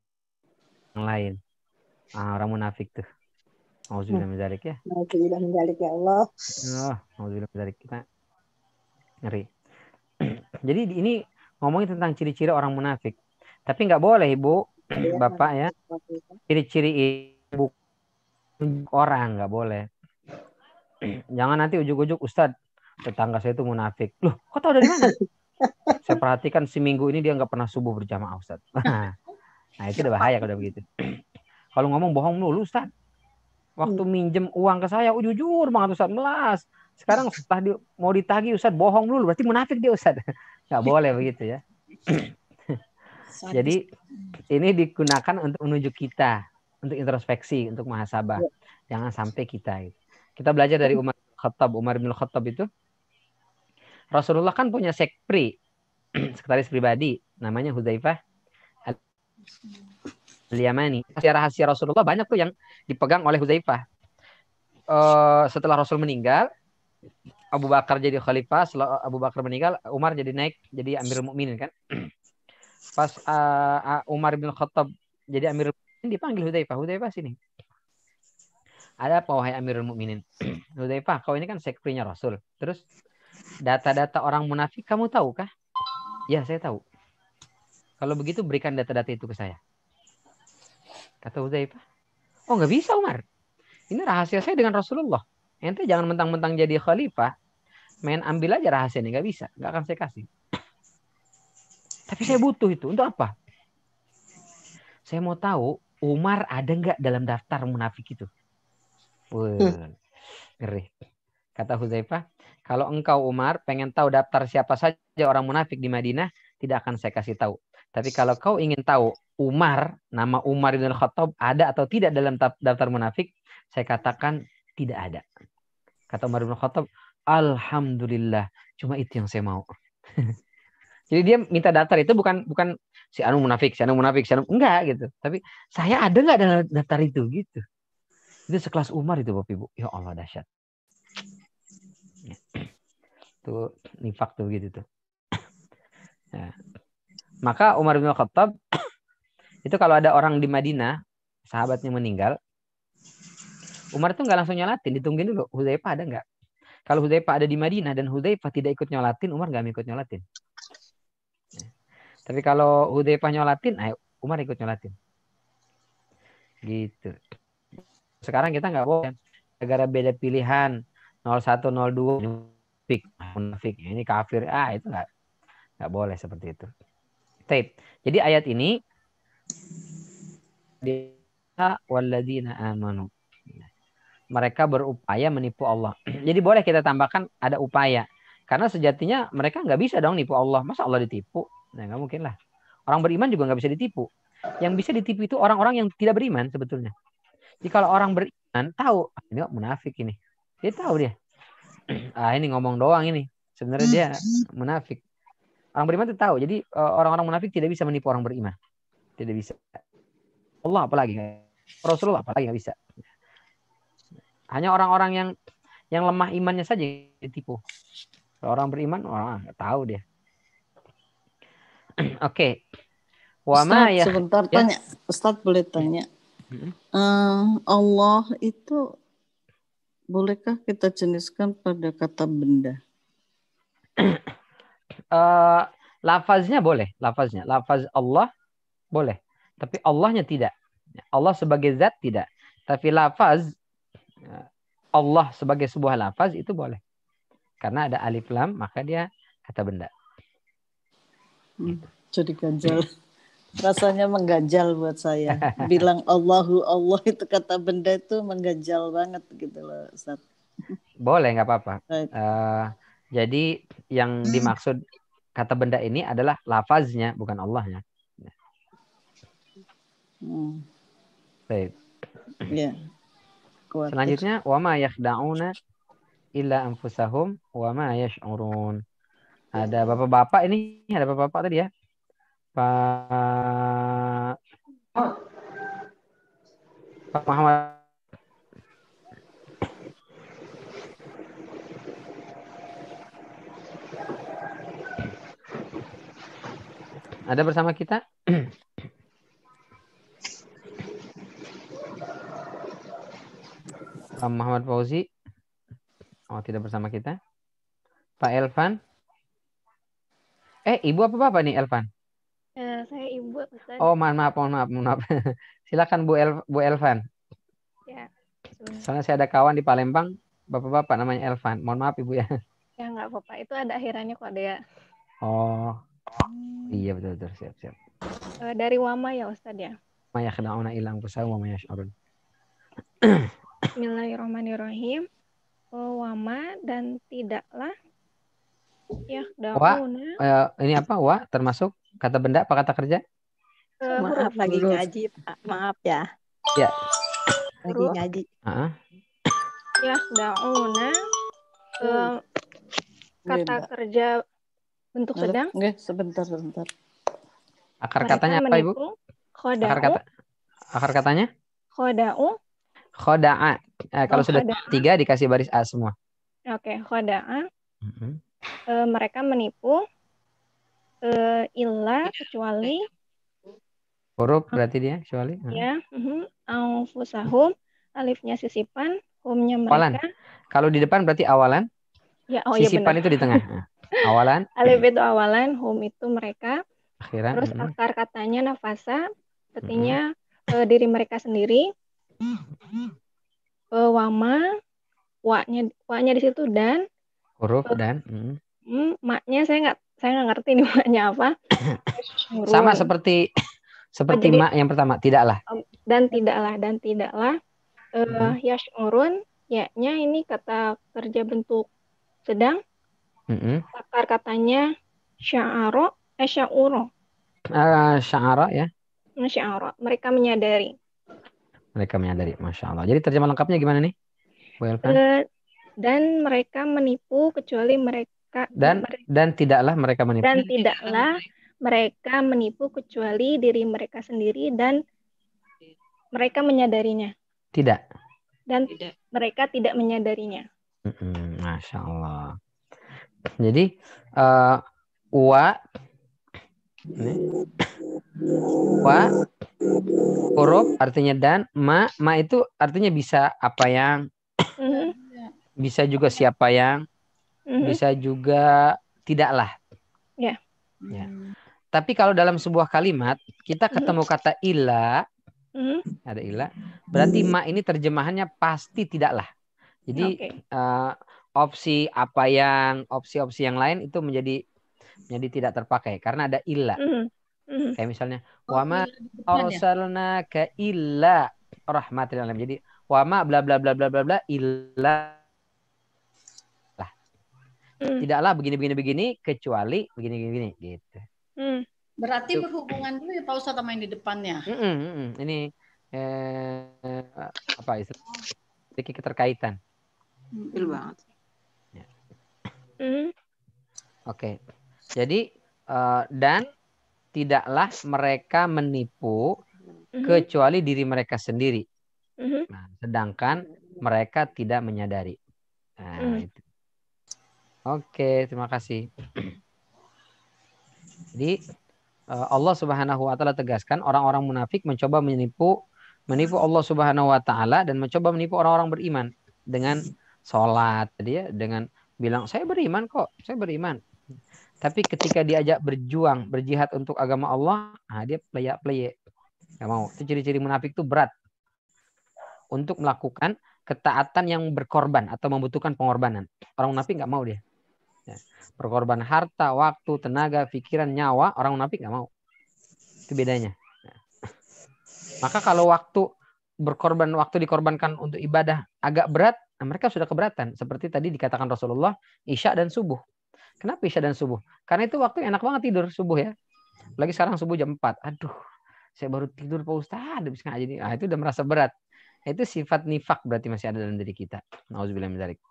lain. Orang munafik tuh. Auzubillah min dzalik ya. Alhamdulillah menjalik ya Allah. Auzubillah min dzalik. Kita ngeri. Jadi ini ngomongin tentang ciri-ciri orang munafik. Tapi nggak boleh Ibu, Bapak ya. Ciri-ciri ibu orang nggak boleh. Jangan nanti ujuk-ujuk Ustadz, tetangga saya itu munafik. Loh, kok tahu dari mana? Saya perhatikan seminggu ini dia nggak pernah subuh berjamaah Ustadz. Nah itu udah bahaya kalau begitu. Kalau ngomong bohong dulu Ustadz. Waktu minjem uang ke saya, jujur banget Ustadz, melas. Sekarang setelah mau ditagih Ustadz, bohong dulu. Berarti munafik dia Ustadz. Nggak boleh begitu ya. Jadi ini digunakan untuk menunjuk kita, untuk introspeksi, untuk muhasabah. Jangan sampai kita. Kita belajar dari Umar bin Khattab itu. Rasulullah kan punya sekpri, sekretaris pribadi, namanya Hudzaifah Al-Yamani. Rahasia Rasulullah banyak tuh yang dipegang oleh Hudzaifah. Setelah Rasul meninggal, Abu Bakar jadi khalifah. Setelah Abu Bakar meninggal, Umar jadi naik jadi Amirul Mukminin kan. Pas Umar bin Khattab jadi Amirul Mukminin, dipanggil Hudzaifah. Hudzaifah sini. Ada apa wahai Amirul Mukminin? Hudzaifah, kau ini kan sekprinya Rasul. Terus data-data orang munafik kamu tahu kah? Ya, saya tahu. Kalau begitu berikan data-data itu ke saya. Kata Hudzaifah. Oh, nggak bisa Umar. Ini rahasia saya dengan Rasulullah. Ente jangan mentang-mentang jadi khalifah, main ambil aja rahasia ini, nggak bisa. Nggak akan saya kasih. Tapi saya butuh itu. Untuk apa? Saya mau tahu Umar ada nggak dalam daftar munafik itu. Ngeri. Kata Hudzaifah, kalau engkau Umar pengen tahu daftar siapa saja orang munafik di Madinah, tidak akan saya kasih tahu. Tapi kalau kau ingin tahu Umar, nama Umar bin Khattab ada atau tidak dalam daftar munafik, saya katakan tidak ada. Kata Umar bin Khattab, alhamdulillah, cuma itu yang saya mau. Jadi dia minta daftar itu bukan si anu munafik, enggak gitu. Tapi saya ada nggak dalam daftar itu gitu. Itu sekelas Umar itu Bapak Ibu. Ya Allah dahsyat. Tuh nifak tuh gitu tuh. Nah, maka Umar bin Khattab itu kalau ada orang di Madinah, sahabatnya meninggal, Umar itu nggak langsung nyolatin, ditungguin dulu. Hudzaifah ada nggak? Kalau Hudzaifah ada di Madinah dan Hudzaifah tidak ikut nyolatin, Umar nggak ikut nyolatin. Tapi kalau Hudzaifah nyolatin, Umar ikut nyolatin. Gitu. Sekarang kita nggak boleh. Negara beda pilihan 01, 02 munafik. Ini kafir. Itu nggak boleh seperti itu. Taib. Jadi ayat ini walladzina amanu. Mereka berupaya menipu Allah. Jadi boleh kita tambahkan ada upaya. Karena sejatinya mereka nggak bisa dong nipu Allah. Masa Allah ditipu? Nah, nggak mungkin lah. Orang beriman juga nggak bisa ditipu. Yang bisa ditipu itu orang-orang yang tidak beriman sebetulnya. Jadi kalau orang beriman tahu, ini munafik ini. Dia tahu dia. Ini ngomong doang ini. Sebenarnya dia munafik. Orang beriman itu tahu. Jadi orang-orang munafik tidak bisa menipu orang beriman. Tidak bisa. Allah apalagi. Rasulullah apalagi nggak bisa. Hanya orang-orang yang lemah imannya saja ditipu. Kalau orang beriman, nggak tahu dia. Oke. Ustaz, sebentar tanya. Ustaz boleh tanya. Allah itu bolehkah kita jeniskan pada kata benda? Lafaznya boleh. Lafaz Allah boleh. Tapi Allahnya tidak. Allah sebagai zat tidak. Tapi lafaz Allah sebagai sebuah lafaz itu boleh. Karena ada alif lam, maka dia kata benda. Jadi ganjal. Rasanya mengganjal buat saya. Bilang Allahu Allah itu kata benda itu mengganjal banget gitu loh Ustaz. Boleh, nggak apa-apa. Jadi yang dimaksud kata benda ini adalah lafaznya, bukan Allahnya. Baik. Ya. Selanjutnya, wa ma yakhda'una illa anfusahum wa ma yash'urun. Ada bapak-bapak ini, ada bapak-bapak tadi ya. Pak Muhammad. Ada bersama kita? Pak Muhammad Fauzi. Oh, tidak bersama kita. Pak Elvan. Ibu apa bapak nih Elvan? Saya ibu, Ustaz. Oh, mohon maaf. Silakan Bu Elvan. Ya, Soalnya saya ada kawan di Palembang, bapak-bapak namanya Elvan. Mohon maaf Ibu ya. ya nggak apa-apa. Itu ada akhirannya kok ya. Oh, iya betul. Siap. Dari Wama ya Ustaz ya. Ma yakhda'una illa anfusahum wa ma yash'urun. Bismillahirrahmanirrahim. Wama dan tidaklah ya Wa, dauna. ini apa? Wa termasuk kata benda apa kata kerja? Maaf lagi huruf. ngaji, Pak. Maaf ya. Ya. Lagi Huruf. ngaji. Ya dauna. Kata kerja bentuk sedang. Nggih, sebentar. Akar Mereka katanya apa Ibu? menipu. Akar katanya? Khoda'u. Khoda'a. Kalau sudah Khoda'a. 3 dikasih baris A semua. Oke, khoda'a. Mereka menipu. Illa kecuali Huruf berarti dia kecuali. ya. Anfusahum. Alifnya sisipan. Humnya Awalan. mereka. Kalau di depan berarti awalan. Ya, oh ya Sisipan benar. itu di tengah. Awalan. Alif itu awalan, hum itu mereka. Akhiran. Terus akar katanya nafasa, artinya diri mereka sendiri. Wama, wa-nya di situ dan Huruf dan. maknya saya nggak ngerti ini maknya apa. Sama seperti jadi, mak yang pertama, tidaklah. Dan tidaklah. Yash'urun, ya-nya ini kata kerja bentuk sedang. Akar katanya sya'uro. Sya'ara ya. Sya'uro. Mereka menyadari. Masya Allah. Jadi terjemah lengkapnya gimana nih? Dan mereka menipu kecuali mereka. Dan tidaklah mereka menipu. Dan tidaklah mereka menipu kecuali diri mereka sendiri dan mereka menyadarinya. Tidak. Dan mereka tidak menyadarinya. Masya Allah. Jadi wa huruf artinya dan, ma itu artinya bisa apa yang, bisa juga siapa yang, bisa juga tidaklah. Ya. Tapi kalau dalam sebuah kalimat kita ketemu kata illa, ada illa, berarti ma ini terjemahannya pasti tidaklah. Jadi opsi apa yang, opsi-opsi yang lain itu menjadi tidak terpakai karena ada illa. Kayak misalnya wa ma arsalnaka illa rahmatil alamin. Jadi wa ma bla bla bla bla bla bla illa lah. Tidaklah begini kecuali begini gitu. Berarti berhubungan dulu ya Pak Ustadz sama yang di depannya. Ini apa itu? Sedikit keterkaitan. Betul banget. Oke. Jadi dan tidaklah mereka menipu kecuali diri mereka sendiri. Nah, sedangkan mereka tidak menyadari. Nah, itu. Oke, terima kasih. Jadi Allah Subhanahu wa taala tegaskan orang-orang munafik mencoba menipu Allah Subhanahu wa taala dan mencoba menipu orang-orang beriman dengan sholat, dia dengan bilang saya beriman kok, saya beriman. Tapi ketika diajak berjuang, berjihad untuk agama Allah, dia pleye. Nggak mau. Itu ciri-ciri munafik itu berat. Untuk melakukan ketaatan yang berkorban atau membutuhkan pengorbanan. Orang munafik nggak mau dia. Berkorban harta, waktu, tenaga, pikiran, nyawa, orang munafik nggak mau. Itu bedanya. Maka kalau waktu dikorbankan untuk ibadah agak berat, mereka sudah keberatan. Seperti tadi dikatakan Rasulullah, Isya dan subuh. Kenapa Isya dan subuh? Karena itu waktu enak banget tidur subuh ya. Lagi sekarang subuh jam 4. Aduh, saya baru tidur Pak Ustaz, habis ngaji. Itu udah merasa berat. Itu sifat nifak berarti masih ada dalam diri kita. Nauzubillah min dzalik.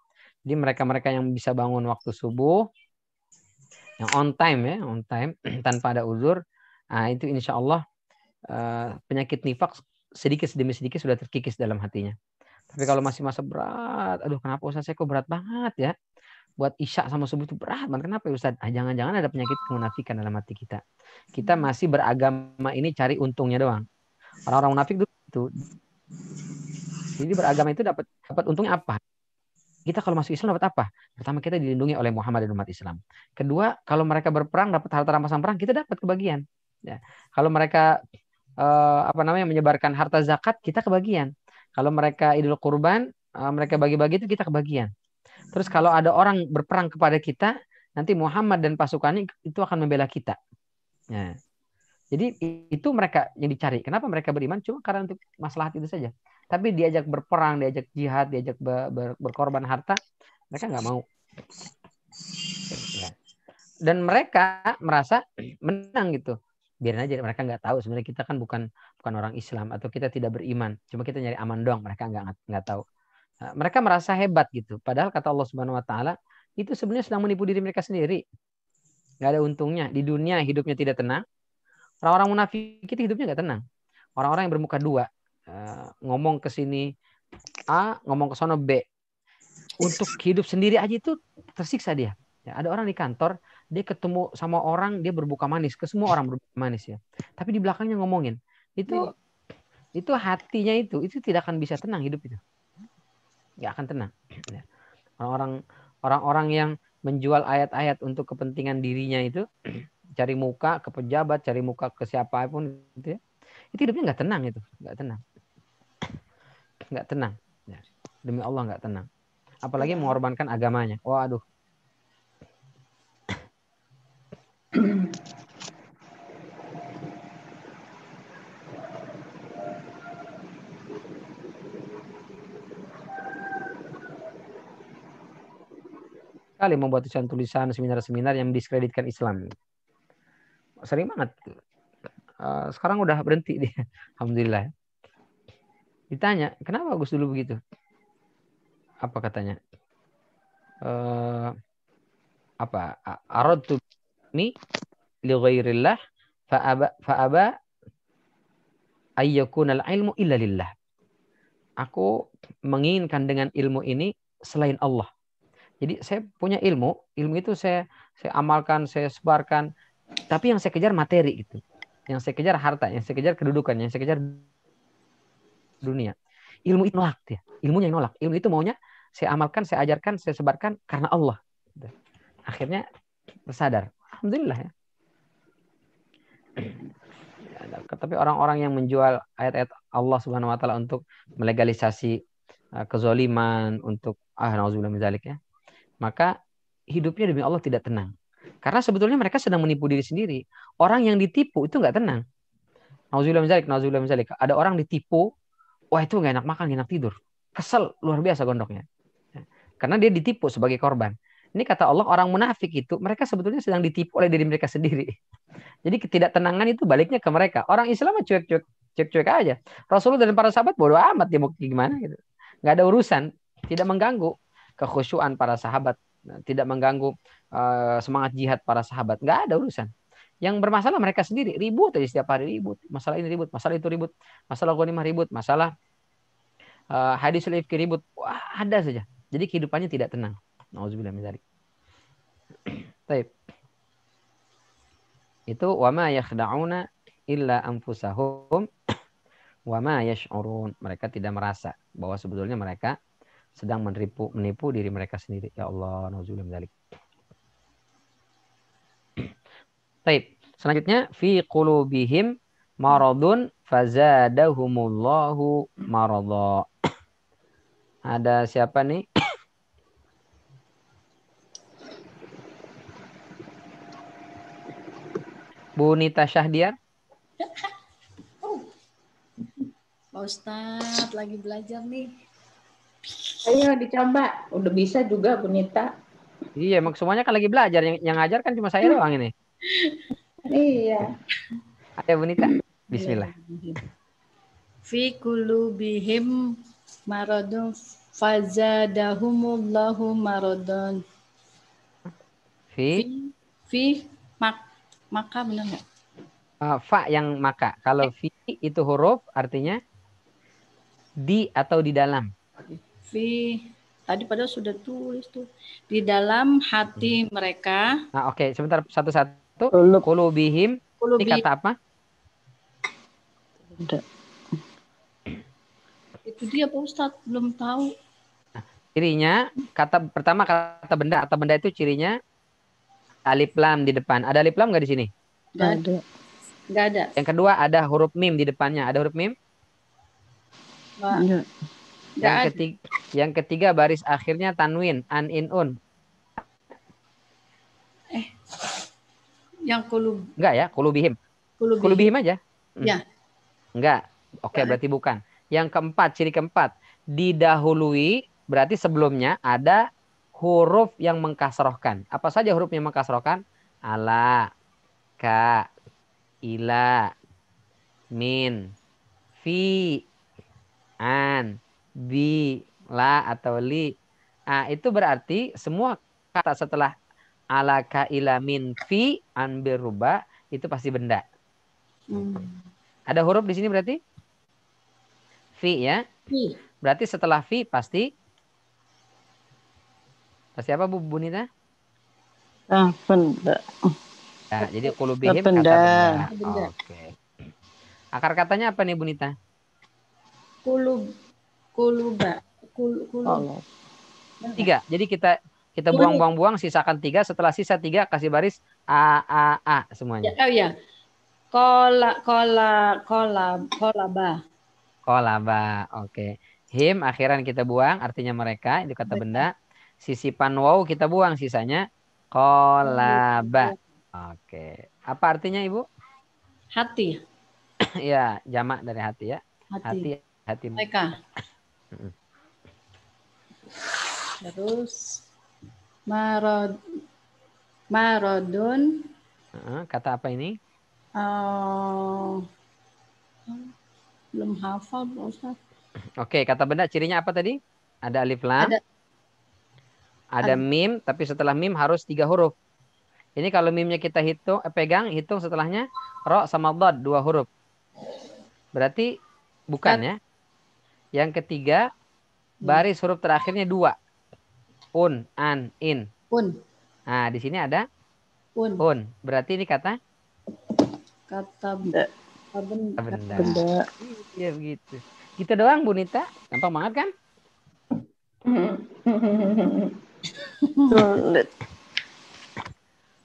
Jadi mereka-mereka yang bisa bangun waktu subuh, yang on time tanpa ada uzur, itu insya Allah penyakit nifak sedikit demi sedikit sudah terkikis dalam hatinya. Tapi kalau masih masa berat, aduh kenapa Ustaz saya kok berat banget ya? Buat Isya sama subuh itu berat banget. Kenapa ya Ustaz? Jangan-jangan ada penyakit kemunafikan dalam hati kita. Kita masih beragama ini cari untungnya doang. Orang-orang munafik itu Jadi beragama itu dapat untungnya apa? Kita kalau masuk Islam dapat apa? Pertama, kita dilindungi oleh Muhammad dan umat Islam. Kedua, kalau mereka berperang dapat harta rampasan perang, kita dapat kebagian. Ya. Kalau mereka menyebarkan harta zakat, kita kebagian. Kalau mereka idul kurban, mereka bagi-bagi itu kita kebagian. Terus kalau ada orang berperang kepada kita, nanti Muhammad dan pasukannya itu akan membela kita. Ya. Jadi itu mereka yang dicari. Kenapa mereka beriman? Cuma karena untuk maslahat itu saja. Tapi diajak berperang, diajak jihad, diajak berkorban harta, mereka nggak mau. Ya. Dan mereka merasa menang gitu. Biarin aja, mereka nggak tahu sebenarnya kita kan bukan orang Islam atau kita tidak beriman. Cuma kita nyari aman doang. Mereka nggak tahu. Nah, mereka merasa hebat gitu. Padahal kata Allah Subhanahu Wa Taala itu sebenarnya sedang menipu diri mereka sendiri. Nggak ada untungnya. Di dunia hidupnya tidak tenang. Orang-orang munafik itu hidupnya nggak tenang. Orang-orang yang bermuka dua, ngomong ke sini A, ngomong ke sono B. Untuk hidup sendiri aja itu tersiksa dia. Ya, ada orang di kantor, dia ketemu sama orang, dia berbuka manis, ke semua orang berbuka manis ya. Tapi di belakangnya ngomongin. Itu hatinya itu tidak akan bisa tenang hidup itu. Nggak akan tenang. Ya. Orang-orang yang menjual ayat-ayat untuk kepentingan dirinya itu cari muka ke pejabat, cari muka ke siapapun gitu ya. Itu hidupnya nggak tenang itu, nggak tenang. Ya. Demi Allah nggak tenang. Apalagi mengorbankan agamanya. Waduh. Kali membuat tulisan seminar-seminar yang mendiskreditkan Islam. Sering banget. Sekarang udah berhenti dia. Alhamdulillah. Ditanya, kenapa Gus dulu begitu? Apa katanya? Aradtu ni li ghairillah fa'aba ayyakuna al-ilmu illa lillah. Aku menginginkan dengan ilmu ini selain Allah. Jadi saya punya ilmu itu saya amalkan, saya sebarkan, tapi yang saya kejar materi gitu. Yang saya kejar harta, yang saya kejar kedudukan, yang saya kejar dunia. Ilmu itu nolak dia. Ilmunya yang nolak. Ilmu itu maunya saya amalkan, saya ajarkan, saya sebarkan karena Allah. Akhirnya bersadar. Alhamdulillah ya. Tapi orang-orang yang menjual ayat-ayat Allah Subhanahu Wa Taala untuk melegalisasi kezaliman, untuk nauzubillah min dzalik ya, maka hidupnya demi Allah tidak tenang. Karena sebetulnya mereka sedang menipu diri sendiri. Orang yang ditipu itu nggak tenang. Nauzubillah min dzalik. Ada orang ditipu, wah itu nggak enak makan, nggak enak tidur, kesel luar biasa gondoknya. Karena dia ditipu sebagai korban. Ini kata Allah, orang munafik itu mereka sebetulnya sedang ditipu oleh diri mereka sendiri. Jadi ketidaktenangan itu baliknya ke mereka. Orang Islam cuek-cuek aja. Rasulullah dan para sahabat bodo amat dia mau gimana gitu. Nggak ada urusan, tidak mengganggu kekhusyuan para sahabat, tidak mengganggu semangat jihad para sahabat. Nggak ada urusan. Yang bermasalah mereka sendiri, ribut aja setiap hari, ribut. Masalah ini ribut, masalah itu ribut, masalah ghanimah ribut, masalah hadisul ifki ribut. Wah, ada saja. Jadi kehidupannya tidak tenang. Nauzubillah min dzalik. Baik. Itu wama yakhda'una illa anfusahum wama yash'urun. Mereka tidak merasa bahwa sebetulnya mereka sedang menipu diri mereka sendiri. Ya Allah, nauzubillah min dzalik. Baik. Selanjutnya fi qulubihim maradun fazadahumullahu maradha. Ada siapa nih? Bu Nita Syahdiar. Pak Ustadz lagi belajar nih. Ayo dicoba. Udah bisa juga Bu Nita. Iya, emang semuanya kan lagi belajar. Yang ngajar kan cuma saya doang ini. Iya. Ayo Bu Nita. Bismillah. Fi qulubihim maradun fazadahumullahu maradun. Fi maka benar nggak? Fa yang maka. Kalau fi itu huruf artinya di atau di dalam. Fi tadi padahal sudah tulis tuh. Di dalam hati mereka. Nah, oke, sebentar satu-satu. Qulubihim. Ini kata apa? Itu dia Pak Ustadz, belum tahu. Cirinya, pertama kata benda. Kata benda itu cirinya alif lam di depan. Ada alif lam nggak di sini? Nggak ada. Nggak ada. Yang kedua ada huruf mim di depannya. Ada huruf mim? Nggak. Yang ketiga baris akhirnya tanwin. An, in, un. Yang kulub. Enggak ya, kulubihim. Kulubihim aja. Ya. Enggak. Oke, berarti bukan. Yang keempat, ciri keempat. Didahului, berarti sebelumnya ada huruf yang mengkasrohkan. Apa saja huruf yang mengkasrohkan? Ala, ka, ila, min, fi, an, bi, la atau li. Itu berarti semua kata setelah ala, ka, ila, min, fi, an, berubah itu pasti benda. Ada huruf di sini berarti? Fi ya? Fi. Berarti setelah fi pasti apa Bu Nita? Benda. Ya, jadi kulubihim Benda. kata benda. Oke. Akar katanya apa nih Bu Nita? Kuluba. Tiga. Jadi kita buang-buang, sisakan 3. Setelah sisa 3 kasih baris a semuanya. Oh ya. Kolaba. Oke. Him akhiran kita buang, artinya mereka, itu kata benda. Sisipan waw kita buang, sisanya kolaba. Oke. Apa artinya Ibu? Hati. Ya, jamak dari hati ya. Hati. Mereka. Terus marodun. Kata apa ini? Belum hafal Pak Ustaz. Oke, kata benda cirinya apa tadi? Ada alif lam. Ada mim, tapi setelah mim harus 3 huruf. Ini kalau mimnya kita hitung setelahnya ro sama dad 2 huruf. Berarti bukan ya. Yang ketiga baris huruf terakhirnya 2. Un, an, in. Un. Nah, di sini ada un. Berarti ini kata benda. Iya begitu. Gitu doang Bu Nita. Gampang banget kan? Sulit.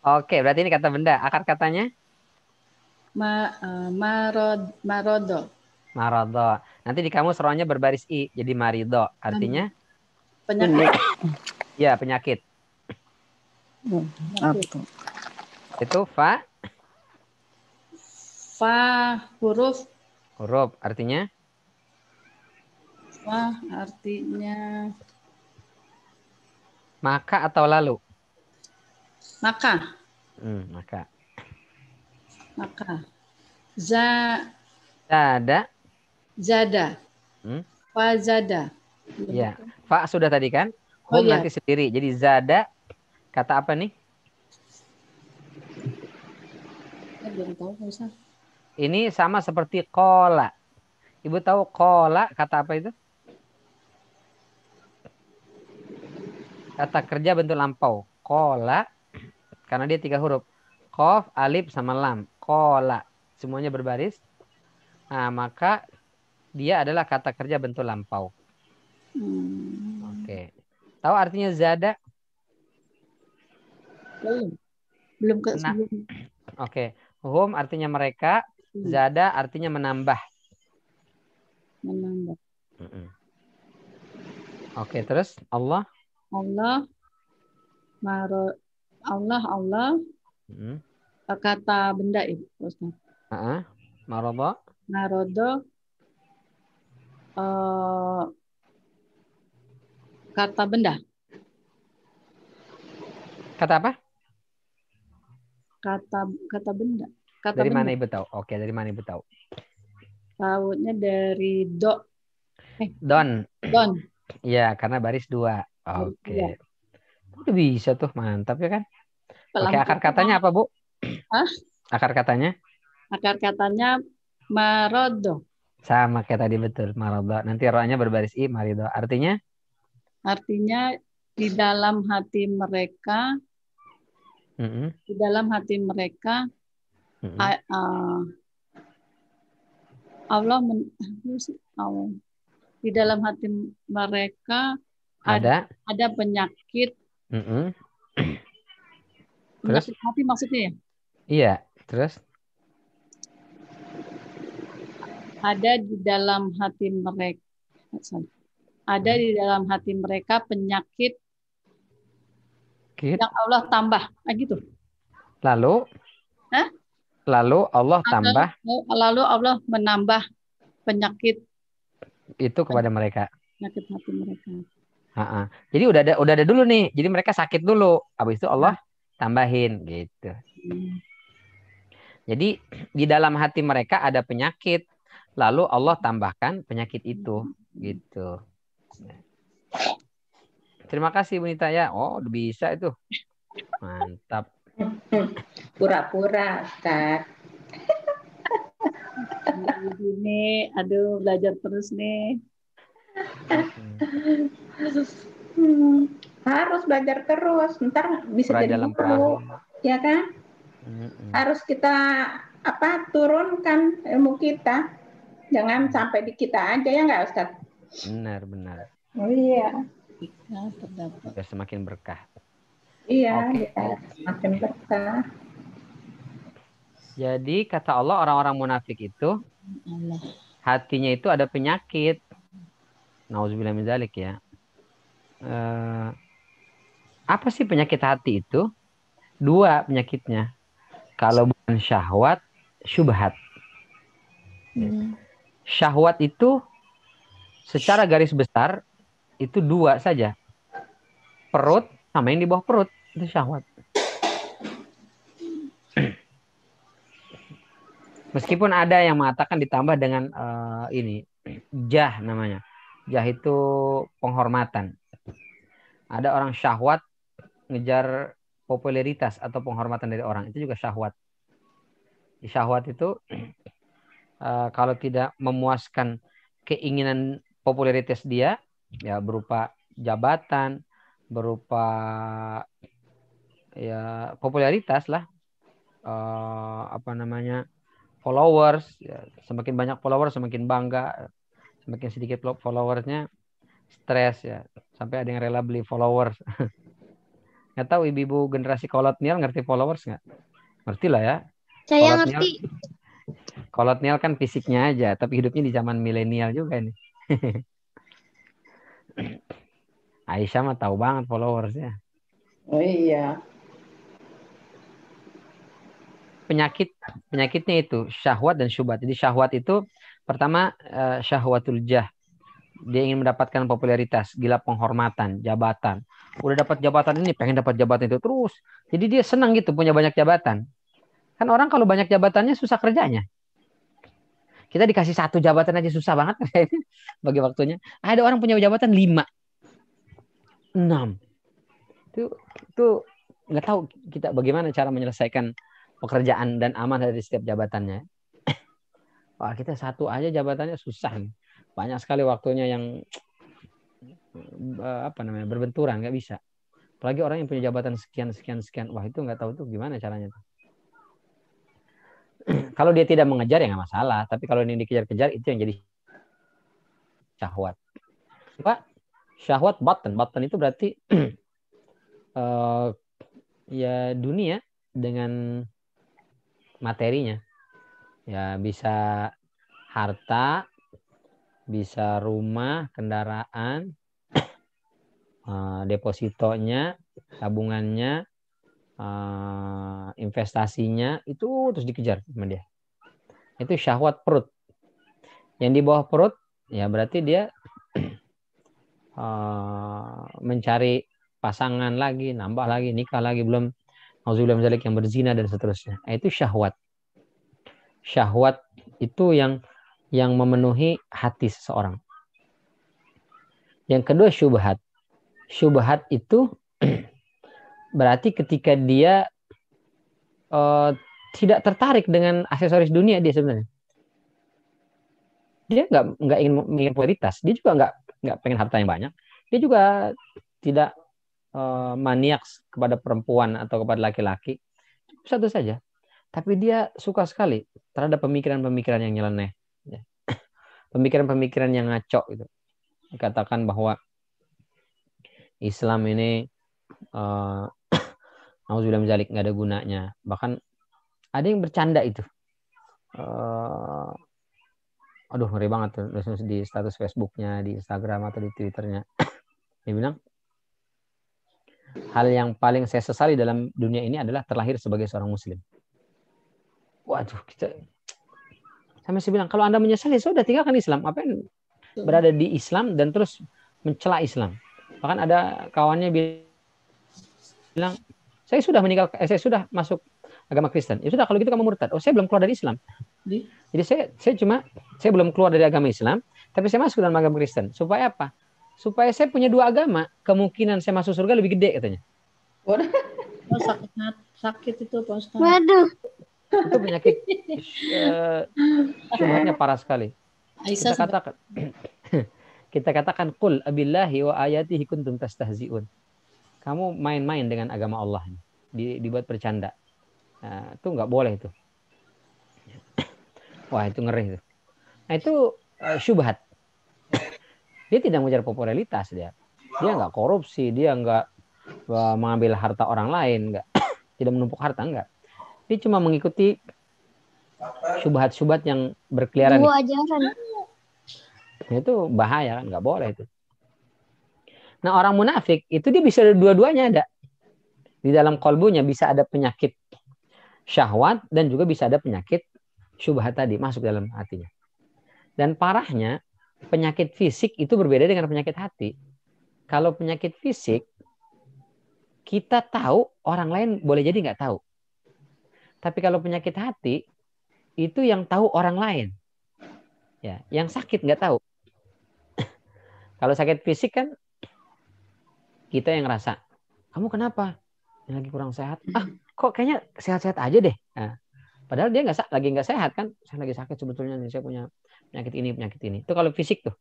Oke, berarti ini kata benda. Akar katanya? Marodo. Nanti di kamus rohnya berbaris i, jadi marido. Artinya? Penyakit. Ya, penyakit. Itu fa huruf. Artinya? Fa artinya maka atau lalu? Maka. Zada. Fa zada. Ya, fa sudah tadi kan? Hum nanti sendiri. Jadi zada kata apa nih? Belum tahu Ustaz. Ini sama seperti kola. Ibu tahu kola kata apa itu? Kata kerja bentuk lampau. Kola karena dia 3 huruf. Qaf, alif sama lam. Kola. Semuanya berbaris. Nah, maka dia adalah kata kerja bentuk lampau. Oke. Tahu artinya zada? Belum ke sebelum. Oke. Hum artinya mereka. Zada artinya menambah. Oke, terus Allah. Allah. Kata benda itu. Marodo. Kata benda. Kata apa? Kata benda. Dari mana Ibu tahu? Oke, dari mana Ibu tahu? Tahunya dari Don. Don. Iya, karena baris 2. Oke. Udah bisa tuh, mantap ya kan? Oke, akar katanya apa, Bu? Akar katanya? Akar katanya marodo. Sama kayak tadi, betul. Marodo. Nanti rohnya berbaris i, marido. Artinya? Artinya di dalam hati mereka. Di dalam hati mereka. Allah Di dalam hati mereka Ada. ada penyakit. Mm-mm. Terus? Penyakit hati maksudnya ya? Iya. Terus? Ada di dalam hati mereka. Ada di dalam hati mereka penyakit yang Allah tambah. Gitu. Lalu? Hah? Lalu Allah tambah. Lalu Allah menambah penyakit itu kepada mereka. Penyakit hati mereka. Jadi udah ada dulu nih. Jadi mereka sakit dulu. Habis itu Allah tambahin gitu. Jadi di dalam hati mereka ada penyakit. Lalu Allah tambahkan penyakit itu gitu. Terima kasih Bu Nita ya. Oh, bisa itu. Mantap. Pura-pura, Ustaz. Ini, aduh, belajar terus nih. Harus belajar terus, ntar bisa jadi guru, ya kan? Harus kita turunkan ilmu kita, jangan sampai di kita aja, ya nggak Ustaz? Benar. Oh iya. Biar semakin berkah. Iya, semakin berkah. Jadi kata Allah orang-orang munafik itu hatinya itu ada penyakit. Nauzubillah min dzalik ya. Apa sih penyakit hati itu? 2 penyakitnya. Kalau bukan syahwat, syubhat. Syahwat itu secara garis besar itu 2 saja. Perut sama yang di bawah perut itu syahwat. Meskipun ada yang mengatakan ditambah dengan ini jah namanya. Jah itu penghormatan. Ada orang syahwat ngejar popularitas atau penghormatan dari orang, itu juga syahwat. Syahwat itu kalau tidak memuaskan keinginan popularitas dia, ya berupa jabatan, berupa ya popularitas lah, followers. Ya, semakin banyak followers semakin bangga, semakin sedikit followersnya stres ya, sampai ada yang rela beli followers. Nggak tahu ibu-ibu generasi kolonial ngerti followers nggak? Ngerti lah ya. Saya ngerti. Kolonial kan fisiknya aja, tapi hidupnya di zaman milenial juga nih. Aisyah mah tahu banget followersnya. Oh iya. Penyakitnya itu syahwat dan syubhat. Jadi syahwat itu pertama syahwatul jah. Dia ingin mendapatkan popularitas, gila penghormatan, jabatan. Udah dapat jabatan ini, pengen dapat jabatan itu terus. Jadi dia senang gitu punya banyak jabatan. Kan orang kalau banyak jabatannya susah kerjanya. Kita dikasih 1 jabatan aja susah banget bagi waktunya. Ada orang punya jabatan 5, 6. Itu nggak tahu kita bagaimana cara menyelesaikan pekerjaan dan amanah dari setiap jabatannya. Wah, kita 1 aja jabatannya susah nih. Banyak sekali waktunya yang berbenturan, nggak bisa. Apalagi orang yang punya jabatan sekian. Wah, itu nggak tahu tuh gimana caranya. Kalau dia tidak mengejar ya nggak masalah. Tapi kalau ini dikejar-kejar itu yang jadi syahwat. Pak, syahwat batan. Batan itu berarti ya dunia dengan materinya. Ya bisa harta, bisa rumah, kendaraan, depositonya, tabungannya, investasinya, itu terus dikejar sama dia. Itu syahwat perut. Yang di bawah perut, ya berarti dia mencari pasangan lagi, nambah lagi, nikah lagi, belum auzubillah min dzalik yang berzina dan seterusnya. Itu syahwat. Syahwat itu yang memenuhi hati seseorang. Yang kedua syubhat. Syubhat itu berarti ketika dia tidak tertarik dengan aksesoris dunia dia sebenarnya. Dia nggak ingin popularitas. Dia juga nggak pengen harta yang banyak. Dia juga tidak maniak kepada perempuan atau kepada laki-laki. Satu saja. Tapi dia suka sekali terhadap pemikiran-pemikiran yang nyeleneh. Pemikiran-pemikiran yang ngaco gitu. dikatakan bahwa Islam ini nauzubillah min dzalik, nggak ada gunanya. Bahkan ada yang bercanda itu. Aduh, ngeri banget tuh di status Facebooknya, di Instagram atau di Twitternya. Dia bilang, hal yang paling saya sesali dalam dunia ini adalah terlahir sebagai seorang muslim. Waduh, saya masih bilang, kalau Anda menyesali, sudah tinggalkan Islam. Apa yang berada di Islam dan terus mencela Islam. Bahkan ada kawannya bilang, saya sudah masuk agama Kristen. Ya sudah, kalau gitu kamu murtad. Oh, saya belum keluar dari Islam. Jadi saya belum keluar dari agama Islam, tapi saya masuk dalam agama Kristen. Supaya apa? Supaya saya punya dua agama, kemungkinan saya masuk surga lebih gede katanya. Waduh, sakit itu Pak Ustaz. Waduh. Itu penyakit syubhatnya parah sekali. Kita katakan qul abillahi wa ayatihi kuntum tastahzi'un. Kamu main-main dengan agama Allah, dibuat bercanda. Nah, itu nggak boleh itu. Wah, itu ngeri itu. Nah, itu syubhat. Dia tidak mengejar popularitas dia. Dia nggak korupsi, dia nggak mengambil harta orang lain, nggak tidak menumpuk harta, nggak. Dia cuma mengikuti syubhat-syubhat yang berkeliaran. Ajaran. Itu bahaya kan, nggak boleh itu. Nah, orang munafik itu dia bisa dua-duanya ada. Di dalam kolbunya bisa ada penyakit syahwat dan juga bisa ada penyakit syubhat tadi masuk dalam hatinya. Dan parahnya, penyakit fisik itu berbeda dengan penyakit hati. Kalau penyakit fisik, kita tahu, orang lain boleh jadi nggak tahu. Tapi kalau penyakit hati, itu yang tahu orang lain. Ya, yang sakit nggak tahu. Kalau sakit fisik kan, kita yang ngerasa, kamu kenapa? Yang lagi kurang sehat? Kok kayaknya sehat-sehat aja deh. Nah, padahal dia lagi nggak sehat kan? Saya lagi sakit sebetulnya, saya punya penyakit ini. Itu kalau fisik tuh,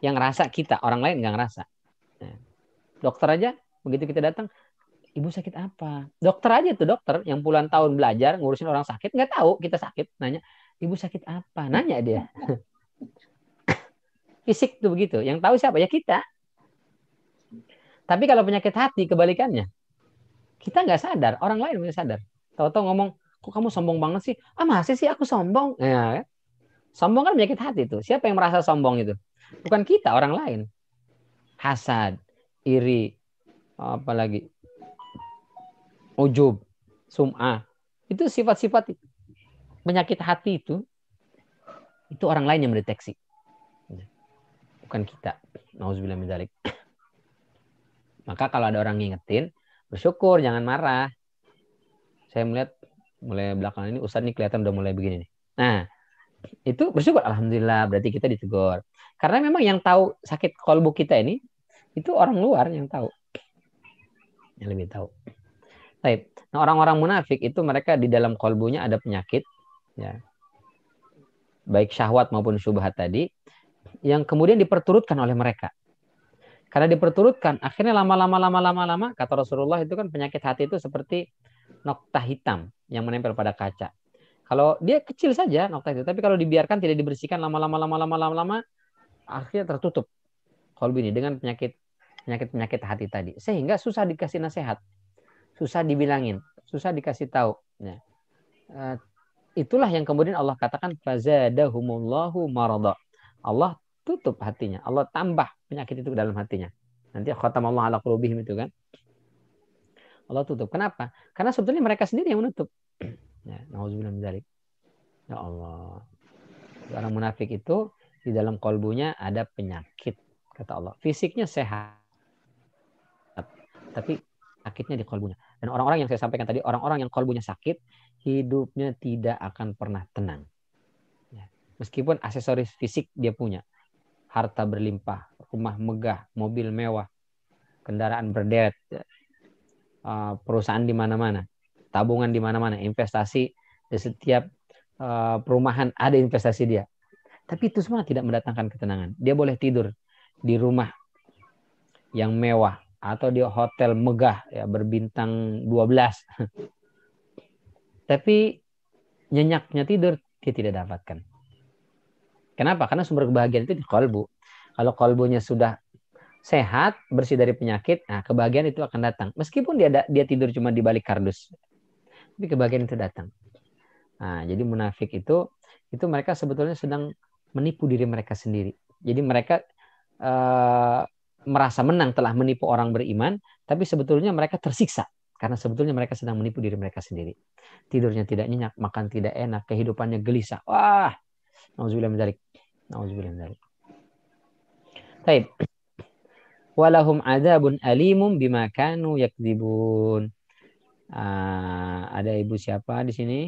yang ngerasa kita, orang lain nggak ngerasa. Nah, dokter aja, begitu kita datang, ibu sakit apa? Dokter aja tuh, dokter yang puluhan tahun belajar ngurusin orang sakit, nggak tahu kita sakit, nanya, ibu sakit apa? Nanya dia. Fisik tuh begitu, yang tahu siapa? Ya kita. Tapi kalau penyakit hati kebalikannya, kita nggak sadar, orang lain nggak sadar. Tahu-tahu ngomong, kok kamu sombong banget sih? Masih sih aku sombong? Ya, kan? Sombong kan penyakit hati tuh. Siapa yang merasa sombong itu? Bukan kita, orang lain. Hasad, iri, apalagi ujub, sum'ah. Itu sifat-sifat penyakit hati itu orang lain yang mendeteksi. Bukan kita. Nauzubillah min dzalik. Maka kalau ada orang ngingetin, bersyukur, jangan marah. Saya melihat mulai belakangan ini Ustadz ini kelihatan udah mulai begini nih. Nah, itu bersyukur, alhamdulillah, berarti kita ditegur. Karena memang yang tahu sakit kolbu kita ini itu orang luar yang tahu. Yang lebih tahu. Baik. Nah, orang-orang munafik itu mereka di dalam kolbunya ada penyakit, ya. Baik syahwat maupun syubhat tadi, yang kemudian diperturutkan oleh mereka. Karena diperturutkan, akhirnya lama-lama, kata Rasulullah itu kan penyakit hati itu seperti nokta hitam yang menempel pada kaca. Kalau dia kecil saja nokta itu, tapi kalau dibiarkan tidak dibersihkan lama-lama, akhirnya tertutup kolbu ini dengan penyakit hati tadi. Sehingga susah dikasih nasihat, susah dibilangin, susah dikasih tahu. Ya. Itulah yang kemudian Allah katakan fazadahumullahu marada. Allah tutup hatinya, Allah tambah penyakit itu ke dalam hatinya. Nanti khatamallahu ala qulubihim itu kan. Allah tutup. Kenapa? Karena sebetulnya mereka sendiri yang menutup. Ya, nauzubillah min dzalik. Ya Allah. Orang munafik itu di dalam kolbunya ada penyakit, kata Allah. Fisiknya sehat, tapi sakitnya di kolbunya. Dan orang-orang yang saya sampaikan tadi, orang-orang yang kolbunya sakit, hidupnya tidak akan pernah tenang. Ya. Meskipun aksesoris fisik dia punya, harta berlimpah, rumah megah, mobil mewah, kendaraan berderet, perusahaan di mana-mana, tabungan di mana-mana, investasi di setiap perumahan ada investasi dia. Tapi itu semua tidak mendatangkan ketenangan. Dia boleh tidur di rumah yang mewah atau di hotel megah ya berbintang 12. Tapi nyenyaknya tidur dia tidak dapatkan. Kenapa? Karena sumber kebahagiaan itu di kolbu. Kalau kolbunya sudah sehat, bersih dari penyakit, nah kebahagiaan itu akan datang. Meskipun dia tidur cuma di balik kardus, tapi kebahagiaan itu datang. Nah, jadi munafik itu mereka sebetulnya sedang menipu diri mereka sendiri. Jadi mereka merasa menang telah menipu orang beriman, tapi sebetulnya mereka tersiksa karena sebetulnya mereka sedang menipu diri mereka sendiri. Tidurnya tidak nyenyak, makan tidak enak, kehidupannya gelisah. Wah, nauzubillah min dzalik. Nauzubillah min dzalik. Baik. Walahum adzabun alimum bima kanu yakdzibun. Ada ibu siapa di sini?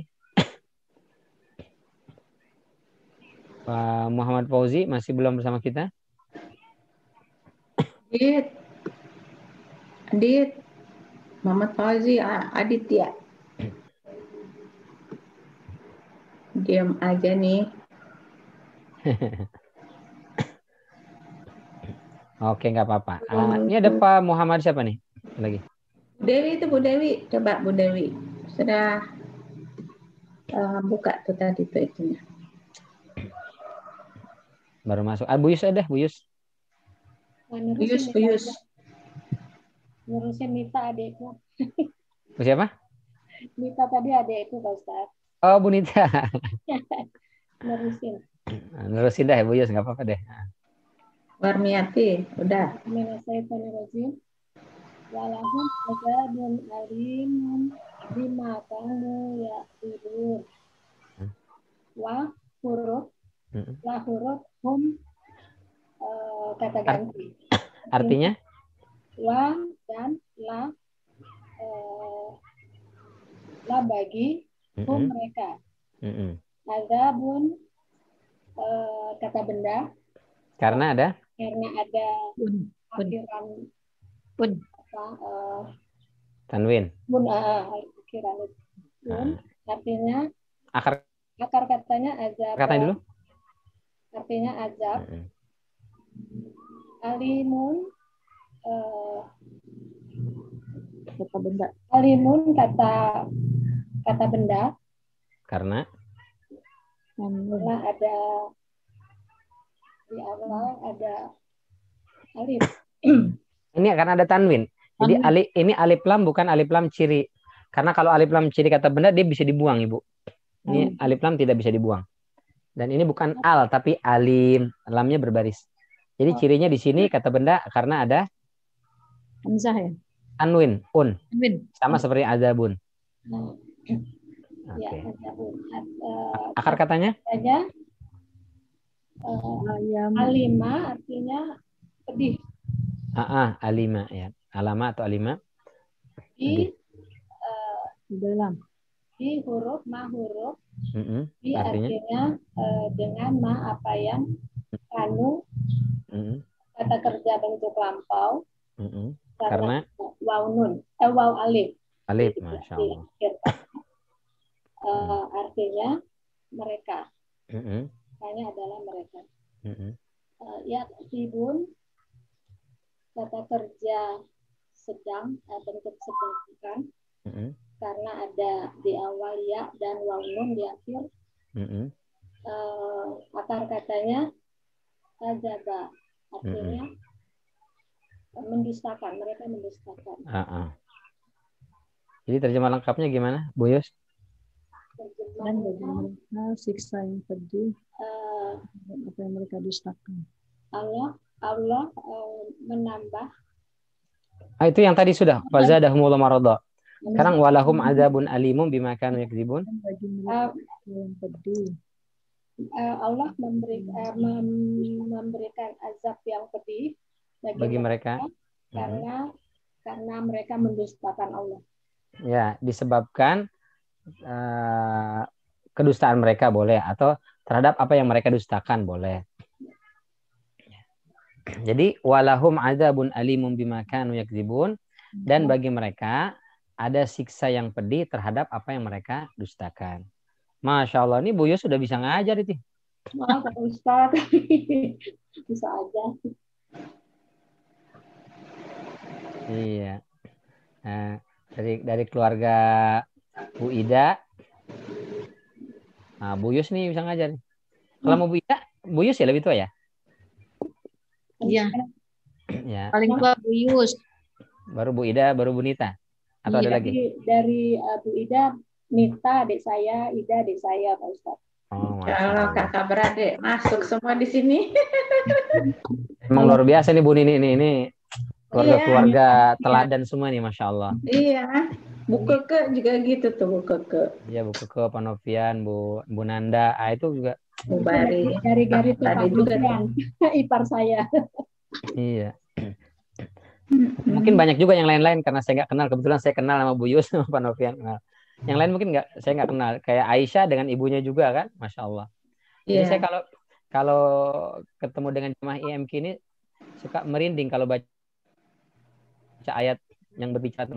Pak Muhammad Fauzi masih belum bersama kita? Adit, Muhammad Fauzi, Adit ya. Diam aja nih. Oke, nggak apa-apa. Ini ada Pak Muhammad siapa nih? Lagi. Dewi itu Bu Dewi, coba Bu Dewi. Sudah buka tuh tadi tuh itunya. Baru masuk. Bu Yus ada, Bu Yus. Bu Yus. Ngurusin Nita adekku. Bu siapa? Nita tadi adekku Pak Ustaz. Oh, Bu Nita. Nerusin dah Bu Yus, nggak apa-apa deh. Warmiati, udah. Minasyaitonirrajim. Walahum adzabun alimun bima kanu yaktubun. Wa huruf la huruf hum kata ganti. Artinya? Wa dan la bagi hum mereka. Adzabun kata benda. Karena ada akhiran tanwin. Akhiran artinya akar katanya azab. Katanya dulu. Artinya azab. Alimun kata benda. Alimun kata benda. Karena ada di awal ada alif. Ini karena ada tanwin. Jadi ini alif lam bukan alif lam ciri. Karena kalau alif lam ciri kata benda dia bisa dibuang, Ibu. Ini alif lam tidak bisa dibuang. Dan ini bukan al tapi alim, lamnya berbaris. Jadi cirinya di sini kata benda karena ada hamzah ya. Tanwin, sama seperti azabun. Ya, akar katanya? Alima artinya pedih. Alima ya. Alama atau alima? Di dalam. Di huruf ma huruf. Di artinya dengan ma apa yang kanu kata kerja bentuk lampau. Karena waw nun, waw alif. Alif, masya Allah. Artinya mereka. Artinya adalah mereka. Ya sibun kata kerja sedang bentuk sedang karena ada di awal ya dan waw nun di akhir. Akar katanya azaba artinya mendustakan, mereka mendustakan. Jadi terjemah lengkapnya gimana, Bu Yus? Dan bagi mereka siksa yang pedih apa yang mereka dustakan. Allah menambah. Itu yang tadi sudah. Fazadahumullahu marada. Sekarang walahum adzabun alimun bima kanu yakdzibun. Yang pedih. Allah memberikan azab yang pedih bagi mereka karena mereka mendustakan Allah. Ya, disebabkan kedustaan mereka boleh atau terhadap apa yang mereka dustakan boleh. Jadi walahum adzabun alimun bima kanu yakdzibun, dan bagi mereka ada siksa yang pedih terhadap apa yang mereka dustakan. Masya Allah, ini Bu Yus sudah bisa ngajar itu. Maaf Pak Ustaz. Bisa aja. Iya. Nah, dari keluarga Bu Ida. Nah, Bu Yus nih bisa ngajar. Kalau mau Bu Ida, Bu Yus ya lebih tua ya? Iya, Ya. paling tua Bu Yus. Baru Bu Ida, baru Bu Nita. Atau ada Iya. lagi? Dari Bu Ida, Nita adik saya, Ida adik saya, Pak Ustadz. Oh, Masya Kalau Allah. kakak beradik masuk semua di sini. Emang luar biasa nih Bu Nini ini keluarga-keluarga Iya. teladan semua nih, Masya Allah. Iya. Bu Keke juga gitu tuh, Bu Keke. Iya, Bu Keke, Pak Novian, Bu Nanda, itu juga. Bu Bari. Dari Gari itu Tadi Pak juga Novian, ipar saya. Iya. Mungkin banyak juga yang lain-lain karena saya nggak kenal. Kebetulan saya kenal sama Bu Yus sama Pak Novian. Nah, yang lain mungkin saya nggak kenal. Kayak Aisyah dengan ibunya juga kan, Masya Allah. Jadi Iya. saya kalau ketemu dengan jemaah IMQ ini suka merinding kalau baca ayat yang berbicara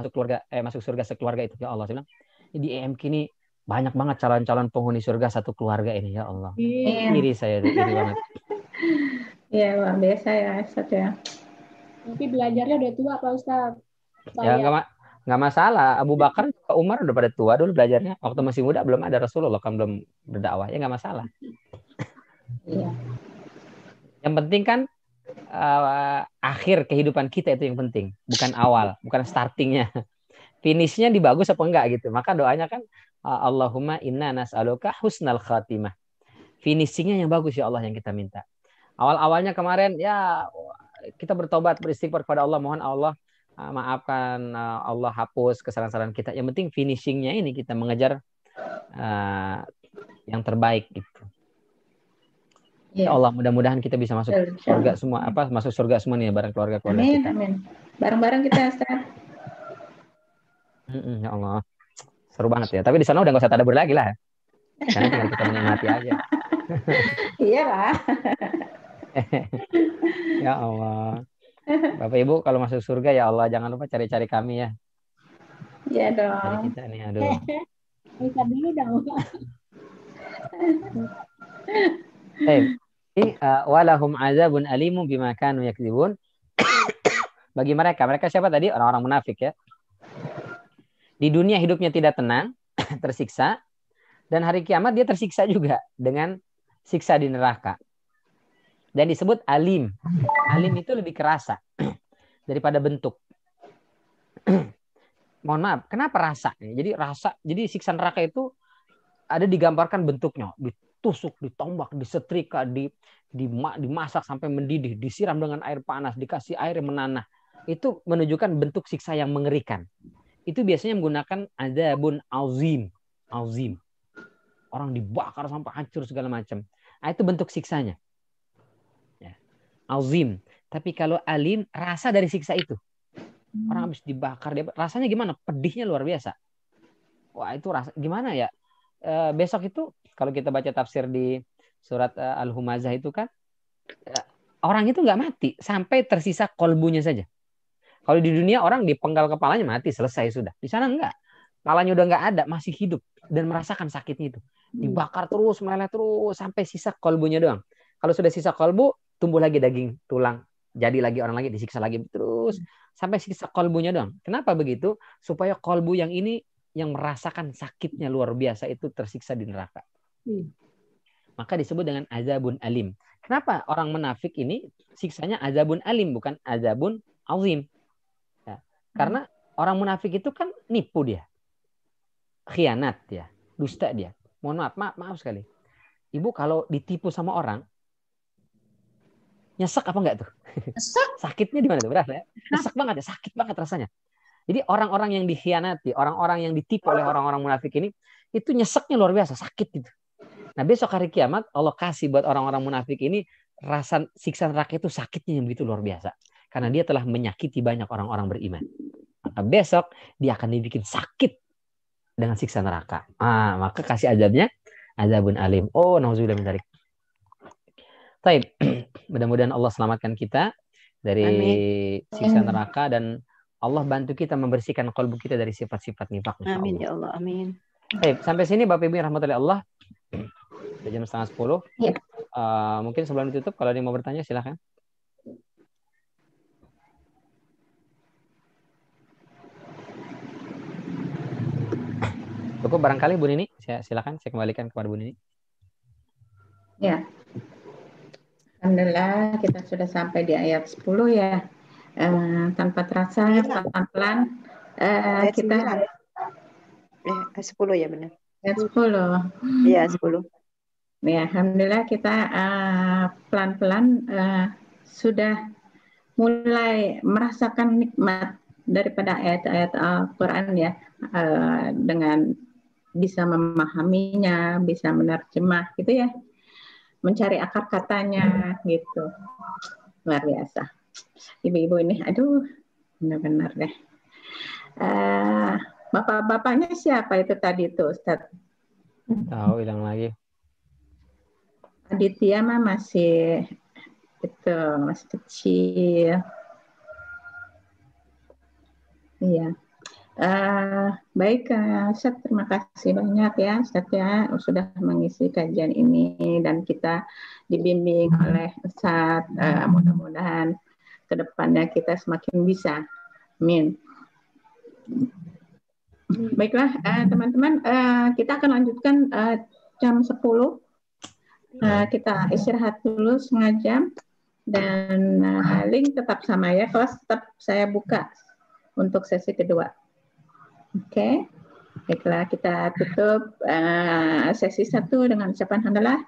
masuk surga sekeluarga itu. Ya Allah, saya bilang di IMQ ini banyak banget calon-calon penghuni surga satu keluarga ini, ya Allah. Iya. Iri saya, iri banget. Iya, luar biasa ya, Ustadz ya. Tapi belajarnya udah tua Pak Ustadz. Ya nggak masalah. Abu Bakar, Umar udah pada tua dulu belajarnya. Waktu masih muda belum ada Rasulullah kan belum berdakwah, ya nggak masalah. Iya. Yang penting kan akhir kehidupan kita itu yang penting, bukan awal, bukan startingnya. Finishnya dibagus apa enggak gitu. Maka doanya kan Allahumma inna nas'aluka husnal khatimah. Finishingnya yang bagus ya Allah yang kita minta. Awal-awalnya kemarin ya kita bertobat beristighfar kepada Allah, mohon Allah maafkan, Allah hapus kesalahan-kesalahan kita. Yang penting finishingnya ini kita mengejar yang terbaik gitu. Ya Allah, mudah-mudahan kita bisa masuk surga semua, masuk surga semua nih bareng keluarga-keluarga Amin, kita. amin. Bareng-bareng kita, Ustaz. Ya Allah, seru banget ya. Tapi di sana udah nggak usah tadabbur lagi lah. Karena tinggal kita menikmati aja. Iya lah. Ya Allah. Bapak Ibu kalau masuk surga ya Allah jangan lupa cari-cari kami ya. Iya dong. Cari kita nih, aduh. Bisa dulu dong. Walahum azabun alimun bima kanu yakdzibun. Bagi mereka siapa tadi? Orang-orang munafik ya. Di dunia hidupnya tidak tenang, tersiksa, dan hari kiamat dia tersiksa juga dengan siksa di neraka. Dan disebut alim. Alim itu lebih kerasa daripada bentuk. Mohon maaf, kenapa rasa? Jadi siksa neraka itu ada digambarkan bentuknya, ditusuk, ditombak, disetrika, dimasak sampai mendidih, disiram dengan air panas, dikasih air yang menanah. Itu menunjukkan bentuk siksa yang mengerikan. Itu biasanya menggunakan azabun azim. Orang dibakar sampai hancur segala macam. Nah, itu bentuk siksanya. Ya. Azim. Tapi kalau alim, rasa dari siksa itu. Orang habis dibakar, rasanya gimana? Pedihnya luar biasa. Wah, itu rasa gimana ya? Besok itu kalau kita baca tafsir di surat Al-Humazah itu kan orang itu nggak mati sampai tersisa kolbunya saja. Kalau di dunia orang dipenggal kepalanya mati selesai sudah. Di sana enggak. Kepalanya udah nggak ada, masih hidup dan merasakan sakitnya itu. Dibakar terus, meleleh terus sampai sisa kolbunya doang. Kalau sudah sisa kolbu, tumbuh lagi daging, tulang, jadi lagi orang lagi disiksa lagi terus sampai sisa kolbunya doang. Kenapa begitu? Supaya kolbu yang ini yang merasakan sakitnya luar biasa itu tersiksa di neraka. Maka disebut dengan azabun alim. Kenapa orang munafik ini siksanya azabun alim bukan azabun azim? Ya, karena orang munafik itu kan nipu dia. Khianat dia, dusta dia. Mohon maaf sekali. Ibu kalau ditipu sama orang nyesek apa enggak tuh? Sakitnya di mana tuh? Berasa ya? Nyesek banget ya, sakit banget rasanya. Jadi orang-orang yang dikhianati, orang-orang yang ditipu oleh orang-orang munafik ini, itu nyeseknya luar biasa, sakit gitu. Nah besok hari kiamat, Allah kasih buat orang-orang munafik ini, rasa siksa neraka itu sakitnya yang begitu luar biasa. Karena dia telah menyakiti banyak orang-orang beriman. Maka besok, dia akan dibikin sakit dengan siksa neraka. Maka kasih azabnya, azabun alim. Oh, nauzubillah min dzalik. Baik, mudah-mudahan Allah selamatkan kita dari siksa neraka dan Allah bantu kita membersihkan kalbu kita dari sifat-sifat nifak. Amin ya Allah, amin. Baik, sampai sini Bapak Ibu rahmatullahi Allah. Sudah jam 9:30. Ya. Mungkin sebelum ditutup kalau ada yang mau bertanya silakan. Cukup barangkali Bu Nini, silakan saya kembalikan kepada Bu Nini. Ya. Alhamdulillah kita sudah sampai di ayat 10 ya. Tanpa terasa pelan-pelan Ayat kita 9. 10 ya benar. ayat 10. Iya, 10. Ya, alhamdulillah kita pelan-pelan sudah mulai merasakan nikmat daripada ayat-ayat Al-Quran ya, dengan bisa memahaminya, bisa menerjemah gitu ya, mencari akar katanya gitu. Luar biasa. Ibu-ibu ini, aduh, benar-benar deh. Bapak-bapaknya siapa itu tadi tuh, Ustaz? Tahu, hilang lagi. Aditya mah masih kecil. Iya. Baik, Ustaz, terima kasih banyak ya Ustaz ya sudah mengisi kajian ini dan kita dibimbing oleh Ustaz. Mudah-mudahan kedepannya kita semakin bisa. Amin. Baiklah teman-teman, kita akan lanjutkan jam 10. Kita istirahat dulu setengah jam dan link tetap sama ya, kelas tetap saya buka untuk sesi kedua. Oke. Baiklah, kita tutup sesi 1 dengan ucapan hamdalah.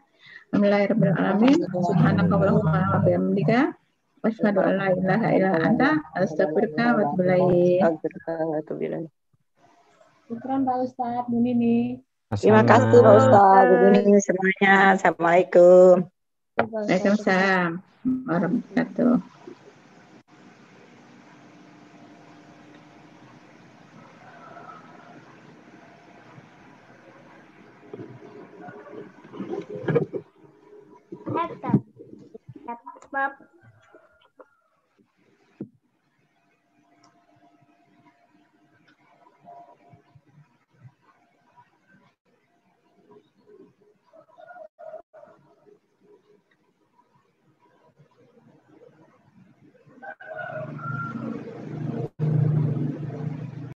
Alhamdulillahirabbil alamin. Subhanakallahumma wa bihamdika asyhadu an la ilaha illa anta astaghfiruka wa atubu ilaik. Syukran Pak Ustadz, Bu Nini. Terima kasih Pak Ustadz, Bu Nini semuanya. Assalamualaikum. Waalaikumsalam warahmatullahi wabarakatuh.